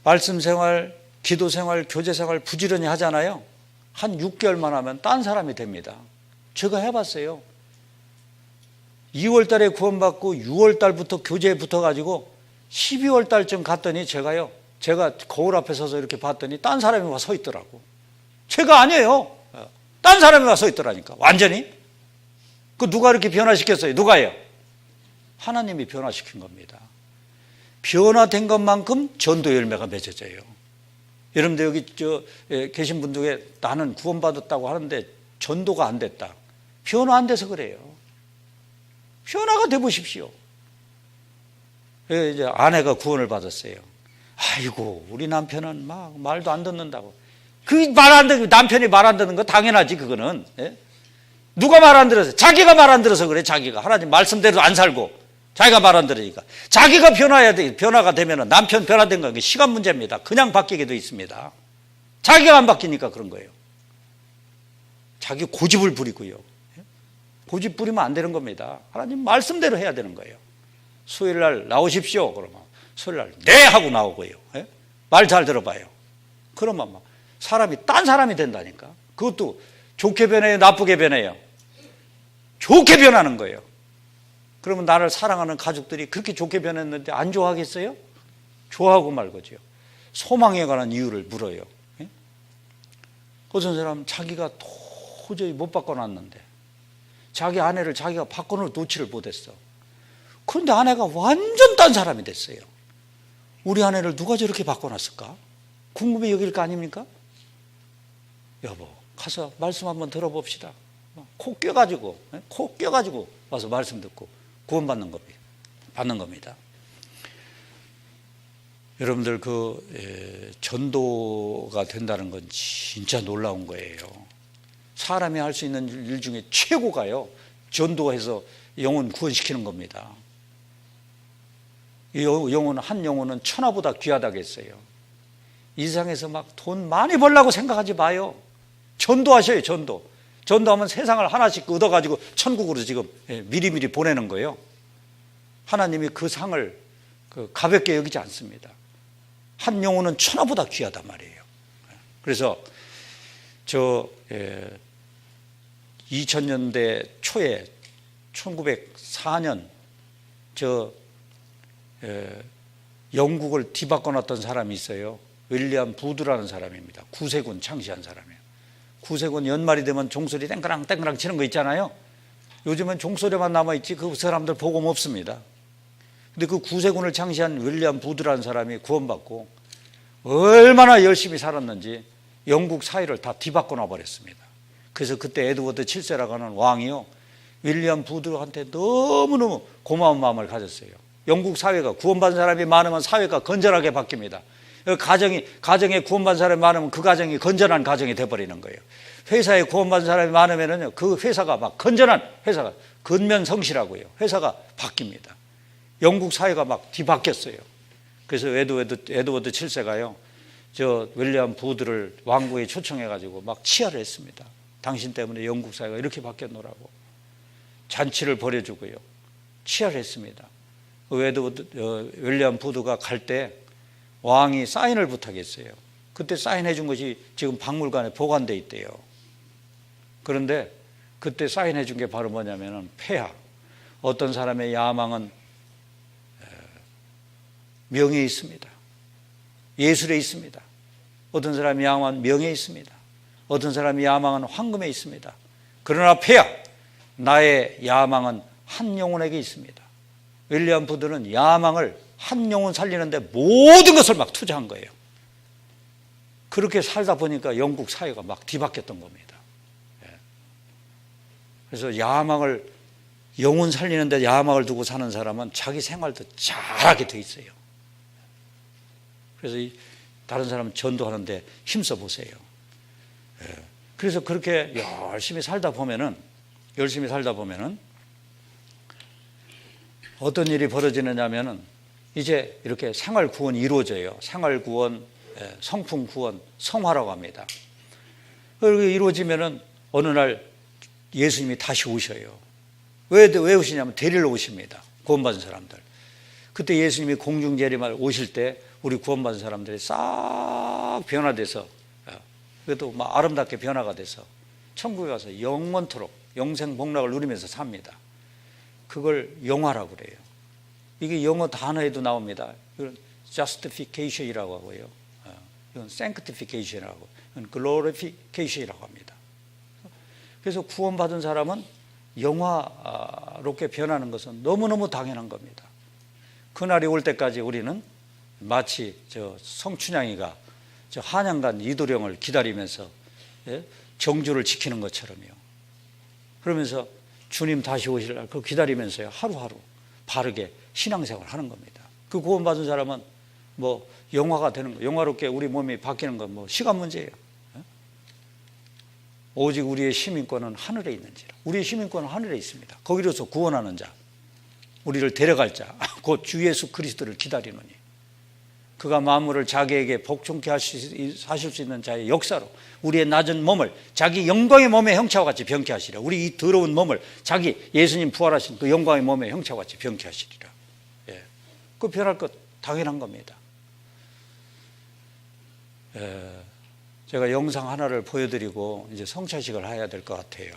[SPEAKER 1] 말씀 생활, 기도 생활, 교제 생활 부지런히 하잖아요. 한 6개월만 하면 딴 사람이 됩니다. 제가 해봤어요. 2월 달에 구원받고 6월 달부터 교제에 붙어가지고 12월 달쯤 갔더니 제가 거울 앞에 서서 이렇게 봤더니 딴 사람이 와 서 있더라고. 제가 아니에요. 딴 사람이 와 서 있더라니까. 완전히. 그 누가 이렇게 변화시켰어요? 누가요? 하나님이 변화시킨 겁니다. 변화된 것만큼 전도 열매가 맺어져요. 여러분들 여기 계신 분 중에 나는 구원받았다고 하는데 전도가 안 됐다. 변화 안 돼서 그래요. 변화가 돼 보십시오. 이제 아내가 구원을 받았어요. 아이고, 우리 남편은 막 말도 안 듣는다고. 그 말 안 듣는, 남편이 말 안 듣는 거 당연하지, 그거는. 예? 누가 말 안 들어서? 자기가 말 안 들어서 그래. 자기가 하나님 말씀대로 안 살고 자기가 말 안 들으니까. 자기가 변화해야 돼. 변화가 되면 남편 변화된 건 시간 문제입니다. 그냥 바뀌게 돼 있습니다. 자기가 안 바뀌니까 그런 거예요. 자기 고집을 부리고요. 고집 부리면 안 되는 겁니다. 하나님 말씀대로 해야 되는 거예요. 수요일 날 나오십시오. 그러면 수요일 날 네 하고 나오고요. 말 잘 들어봐요. 그러면 막 사람이 딴 사람이 된다니까. 그것도 좋게 변해요, 나쁘게 변해요? 좋게 변하는 거예요. 그러면 나를 사랑하는 가족들이 그렇게 좋게 변했는데 안 좋아하겠어요? 좋아하고 말거죠. 소망에 관한 이유를 물어요. 어떤 사람은 자기가 도저히 못 바꿔놨는데 자기 아내를 자기가 바꿔놓을 노치를 못했어. 그런데 아내가 완전 딴 사람이 됐어요. 우리 아내를 누가 저렇게 바꿔놨을까? 궁금해 여길 거 아닙니까? 여보, 가서 말씀 한번 들어봅시다. 코 껴가지고 와서 말씀 듣고 구원받는 겁니다. 받는 겁니다. 여러분들 전도가 된다는 건 진짜 놀라운 거예요. 사람이 할 수 있는 일 중에 최고가요, 전도해서 영혼 구원시키는 겁니다. 한 영혼은 천하보다 귀하다고 했어요. 이 세상에서 막 돈 많이 벌려고 생각하지 마요. 전도하셔요. 전도하면 세상을 하나씩 얻어가지고 천국으로 지금 미리미리 보내는 거예요. 하나님이 그 상을 가볍게 여기지 않습니다. 한 영혼은 천하보다 귀하단 말이에요. 그래서 2000년대 초에 1904년 영국을 뒤바꿔놨던 사람이 있어요. 윌리엄 부드라는 사람입니다. 구세군 창시한 사람이에요. 구세군 연말이 되면 종소리 땡그랑 땡그랑 치는 거 있잖아요. 요즘은 종소리만 남아있지 그 사람들 복음 없습니다. 근데 그 구세군을 창시한 윌리엄 부드라는 사람이 구원받고 얼마나 열심히 살았는지 영국 사회를 다 뒤바꿔 놔버렸습니다. 그래서 그때 에드워드 7세라고 하는 왕이요, 윌리엄 부드한테 너무너무 고마운 마음을 가졌어요. 영국 사회가 구원받은 사람이 많으면 사회가 건전하게 바뀝니다. 가정에 구원받은 사람이 많으면 그 가정이 건전한 가정이 돼버리는 거예요. 회사에 구원받은 사람이 많으면요, 그 회사가 막 건전한 회사가, 근면성실하고요, 회사가 바뀝니다. 영국 사회가 막 뒤바뀌었어요. 그래서 에드워드 7세가요, 윌리엄 부드를 왕궁에 초청해가지고 막 치하를 했습니다. 당신 때문에 영국 사회가 이렇게 바뀌었노라고 잔치를 벌여주고요, 치하를 했습니다. 윌리엄 부드가 갈 때 왕이 사인을 부탁했어요. 그때 사인해 준 것이 지금 박물관에 보관돼 있대요. 그런데 그때 사인해 준 게 바로 뭐냐면은 폐하. 어떤 사람의 야망은 명예에 있습니다. 예술에 있습니다. 어떤 사람의 야망은 명예에 있습니다. 어떤 사람의 야망은 황금에 있습니다. 그러나 폐하, 나의 야망은 한 영혼에게 있습니다. 윌리엄 부드는 야망을 한 영혼 살리는데 모든 것을 막 투자한 거예요. 그렇게 살다 보니까 영국 사회가 막 뒤바뀌었던 겁니다. 그래서 영혼 살리는데 야망을 두고 사는 사람은 자기 생활도 잘하게 돼 있어요. 그래서 다른 사람은 전도하는데 힘써 보세요. 그래서 그렇게 열심히 살다 보면은 어떤 일이 벌어지느냐면은 이제 이렇게 생활 구원이 이루어져요. 생활 구원, 성품 구원, 성화라고 합니다. 그렇게 이루어지면은 어느 날 예수님이 다시 오셔요. 왜 오시냐면 데리러 오십니다. 구원받은 사람들. 그때 예수님이 공중 재림할 오실 때 우리 구원받은 사람들이 싹 변화돼서, 그래도 막 아름답게 변화가 돼서 천국에 가서 영원토록 영생 복락을 누리면서 삽니다. 그걸 영화라고 그래요. 이게 영어 단어에도 나옵니다. 이건 justification이라고 하고요, 이건 sanctification이라고, 이건 glorification이라고 합니다. 그래서 구원받은 사람은 영화롭게 변하는 것은 너무너무 당연한 겁니다. 그날이 올 때까지 우리는 마치 성춘향이가 한양간 이도령을 기다리면서 정주를 지키는 것처럼요. 그러면서 주님 다시 오실 날 그걸 기다리면서요, 하루하루 바르게 신앙생활을 하는 겁니다. 그 구원받은 사람은 뭐 영화가 되는 거, 영화롭게 우리 몸이 바뀌는 건 뭐 시간 문제예요. 오직 우리의 시민권은 하늘에 있는지라. 우리의 시민권은 하늘에 있습니다. 거기로서 구원하는 자, 우리를 데려갈 자, 곧 주 예수 그리스도를 기다리노니 그가 만물을 자기에게 복종케 하실 수 있는 자의 역사로 우리의 낮은 몸을 자기 영광의 몸의 형체와 같이 병케 하시리라. 우리 이 더러운 몸을 자기 예수님 부활하신 그 영광의 몸의 형체와 같이 병케 하시리라. 예. 그 변할 것 당연한 겁니다. 제가 영상 하나를 보여드리고 이제 성찬식을 해야 될 것 같아요.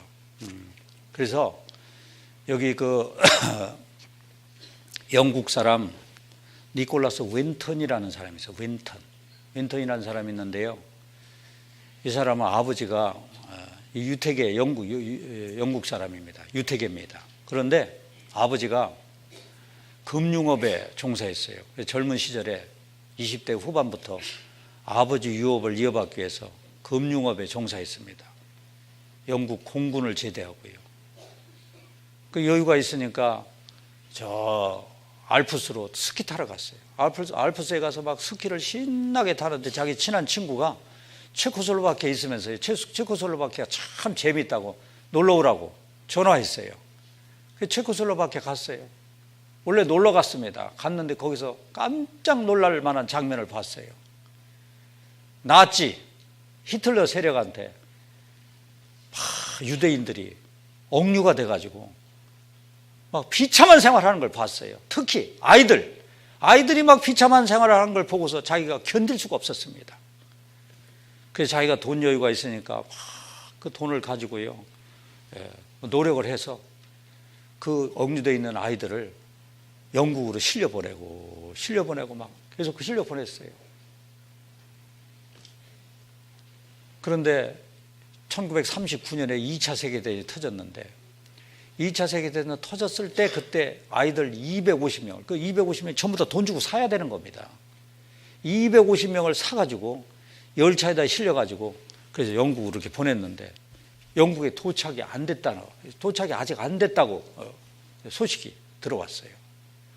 [SPEAKER 1] 그래서 여기 그 영국 사람 니콜라스 윈턴이라는 사람이 있어요. 윈턴이라는 사람이 있는데요. 이 사람은 아버지가 유태계 영국 사람입니다. 유태계입니다. 그런데 아버지가 금융업에 종사했어요. 젊은 시절에 20대 후반부터 아버지 유업을 이어받기 위해서 금융업에 종사했습니다. 영국 공군을 제대하고요. 그 여유가 있으니까 저 알프스로 스키 타러 갔어요. 알프스에 가서 막 스키를 신나게 타는데 자기 친한 친구가 체코슬로바키아에 있으면서 체코슬로바키아 참 재미있다고 놀러 오라고 전화했어요. 체코슬로바키아 갔어요. 원래 놀러 갔습니다. 갔는데 거기서 깜짝 놀랄 만한 장면을 봤어요. 나치 히틀러 세력한테 유대인들이 억류가 돼가지고 막 비참한 생활하는 걸 봤어요. 특히 아이들이 막 비참한 생활을 하는 걸 보고서 자기가 견딜 수가 없었습니다. 그래서 자기가 돈 여유가 있으니까 막 그 돈을 가지고요, 노력을 해서 그 억류되어 있는 아이들을 영국으로 실려보내고 막 계속 그 실려보냈어요. 그런데 1939년에 2차 세계대전이 터졌는데 2차 세계대전 터졌을 때 그때 아이들 250명을 그 250명이 전부 다 돈 주고 사야 되는 겁니다. 250명을 사가지고 열차에다 실려가지고 그래서 영국으로 이렇게 보냈는데 영국에 도착이 아직 안 됐다고 소식이 들어왔어요.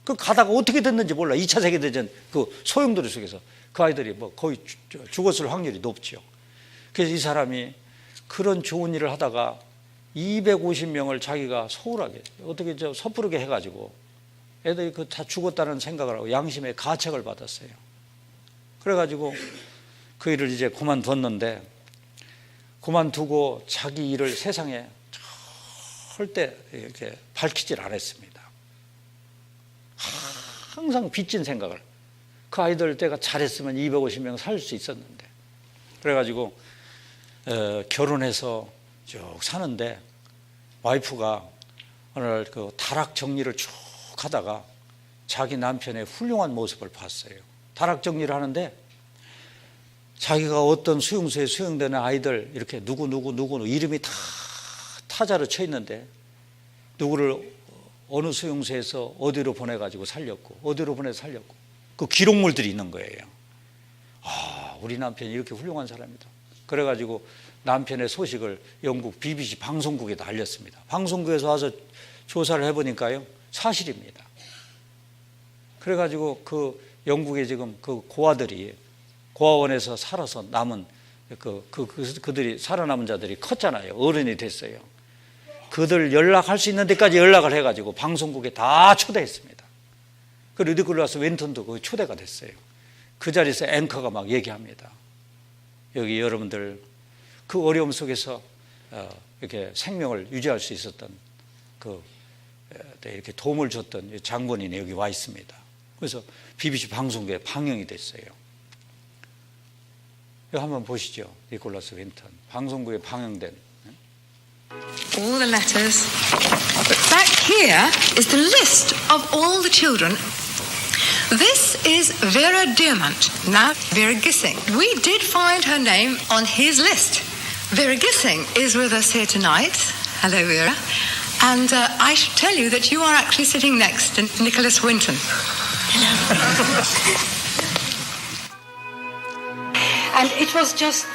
[SPEAKER 1] 그 가다가 어떻게 됐는지 몰라. 2차 세계대전 그 소용돌이 속에서 그 아이들이 뭐 거의 죽었을 확률이 높죠. 그래서 이 사람이 그런 좋은 일을 하다가 250명을 자기가 소홀하게 어떻게 섣부르게 해가지고 애들이 그 다 죽었다는 생각을 하고 양심의 가책을 받았어요. 그래가지고 그 일을 이제 그만뒀는데 그만두고 자기 일을 세상에 절대 이렇게 밝히질 않았습니다. 항상 빚진 생각을. 그 아이들 때가 잘했으면 250명 살 수 있었는데. 그래가지고 결혼해서 쭉 사는데 와이프가 오늘 그 다락 정리를 쭉 하다가 자기 남편의 훌륭한 모습을 봤어요. 다락 정리를 하는데 자기가 어떤 수용소에 수용되는 아이들 이렇게 누구 이름이 다 타자로 쳐 있는데 누구를 어느 수용소에서 어디로 보내가지고 살렸고 어디로 보내서 살렸고 그 기록물들이 있는 거예요. 아, 우리 남편이 이렇게 훌륭한 사람이다. 그래가지고 남편의 소식을 영국 BBC 방송국에다 알렸습니다. 방송국에서 와서 조사를 해보니까요 사실입니다. 그래가지고 그 영국에 지금 그 고아들이 고아원에서 살아서 남은 그들이 살아남은 자들이 컸잖아요. 어른이 됐어요. 그들 연락할 수 있는 데까지 연락을 해가지고 방송국에 다 초대했습니다. 그 리디클러스 윈턴도 그 초대가 됐어요. 그 자리에서 앵커가 막 얘기합니다. 여기 여러분들 그 어려움 속에서 이렇게 생명을 유지할 수 있었던 이렇게 도움을 줬던 장본인이 여기 와 있습니다. 그래서 BBC 방송국에 방영이 됐어요. 이거 한번 보시죠. 니콜라스 윈턴 방송국에 방영된.
[SPEAKER 2] All the letters. But back here is the list of all the children. This is Vera Diamant, now Vera Gissing. We did find her name on his list. Vera Gissing is with us here tonight. Hello, Vera. And I should tell you that you are actually sitting next to Nicholas Winton. Hello.
[SPEAKER 3] And it was just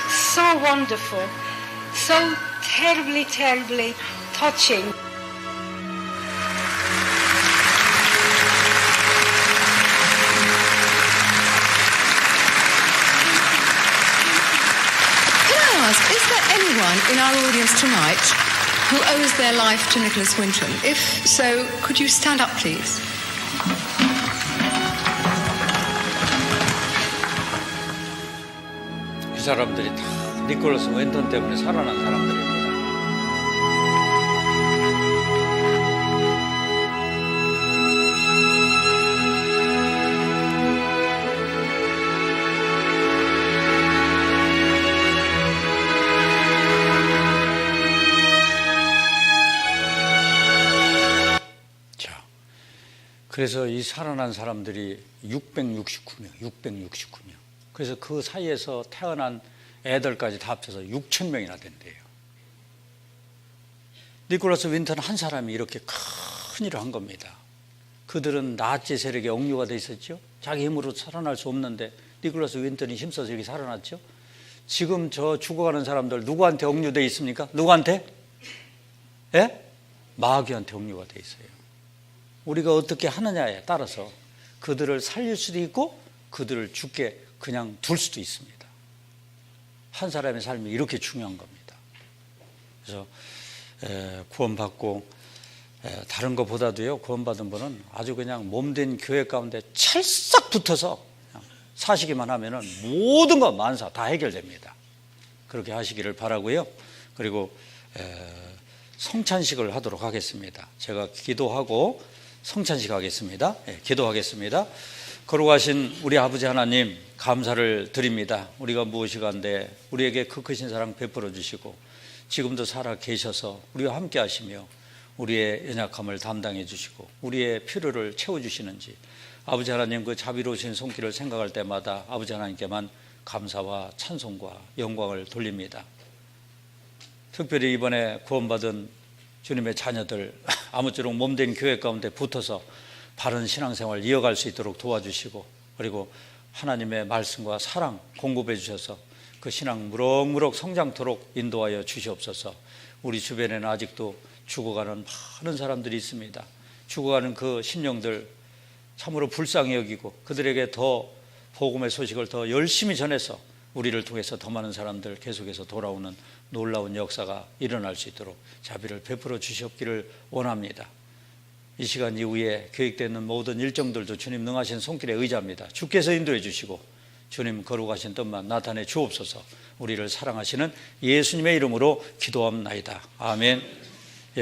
[SPEAKER 3] so wonderful, so terribly, terribly touching.
[SPEAKER 2] Can I ask, is there anyone anyone in our audience tonight who owes their life to Nicholas Winton? If so, could you stand up, please?
[SPEAKER 1] 이 사람들이 다 니콜라스 윈턴 때문에 살아난 사람들입니다. 그래서 이 살아난 사람들이 669명. 그래서 그 사이에서 태어난 애들까지 다 합쳐서 6,000명이나 된대요. 니콜라스 윈턴 한 사람이 이렇게 큰 일을 한 겁니다. 그들은 나치 세력에 억류가 돼 있었죠. 자기 힘으로 살아날 수 없는데 니콜라스 윈턴이 힘써서 여기 살아났죠. 지금 저 죽어가는 사람들 누구한테 억류돼 있습니까? 누구한테? 예? 마귀한테 억류가 돼 있어요. 우리가 어떻게 하느냐에 따라서 그들을 살릴 수도 있고 그들을 죽게 그냥 둘 수도 있습니다. 한 사람의 삶이 이렇게 중요한 겁니다. 그래서 구원받고 다른 것보다도요, 구원받은 분은 아주 그냥 몸된 교회 가운데 찰싹 붙어서 그냥 사시기만 하면은 모든 것 만사 다 해결됩니다. 그렇게 하시기를 바라고요. 그리고 성찬식을 하도록 하겠습니다. 제가 기도하고 성찬식 하겠습니다. 기도하겠습니다. 거룩하신 우리 아버지 하나님, 감사를 드립니다. 우리가 무엇이간데 우리에게 그 크신 사랑 베풀어 주시고 지금도 살아 계셔서 우리와 함께 하시며 우리의 연약함을 담당해 주시고 우리의 필요를 채워 주시는지 아버지 하나님 그 자비로우신 손길을 생각할 때마다 아버지 하나님께만 감사와 찬송과 영광을 돌립니다. 특별히 이번에 구원받은 주님의 자녀들 아무쪼록 몸된 교회 가운데 붙어서 바른 신앙생활 이어갈 수 있도록 도와주시고 그리고 하나님의 말씀과 사랑 공급해 주셔서 그 신앙 무럭무럭 성장토록 인도하여 주시옵소서. 우리 주변에는 아직도 죽어가는 많은 사람들이 있습니다. 죽어가는 그 심령들 참으로 불쌍히 여기고 그들에게 더 복음의 소식을 더 열심히 전해서 우리를 통해서 더 많은 사람들 계속해서 돌아오는 놀라운 역사가 일어날 수 있도록 자비를 베풀어 주시옵기를 원합니다. 이 시간 이후에 계획되는 모든 일정들도 주님 능하신 손길에 의지합니다. 주께서 인도해 주시고 주님 거룩하신 뜻만 나타내 주옵소서. 우리를 사랑하시는 예수님의 이름으로 기도합나이다. 아멘. 예.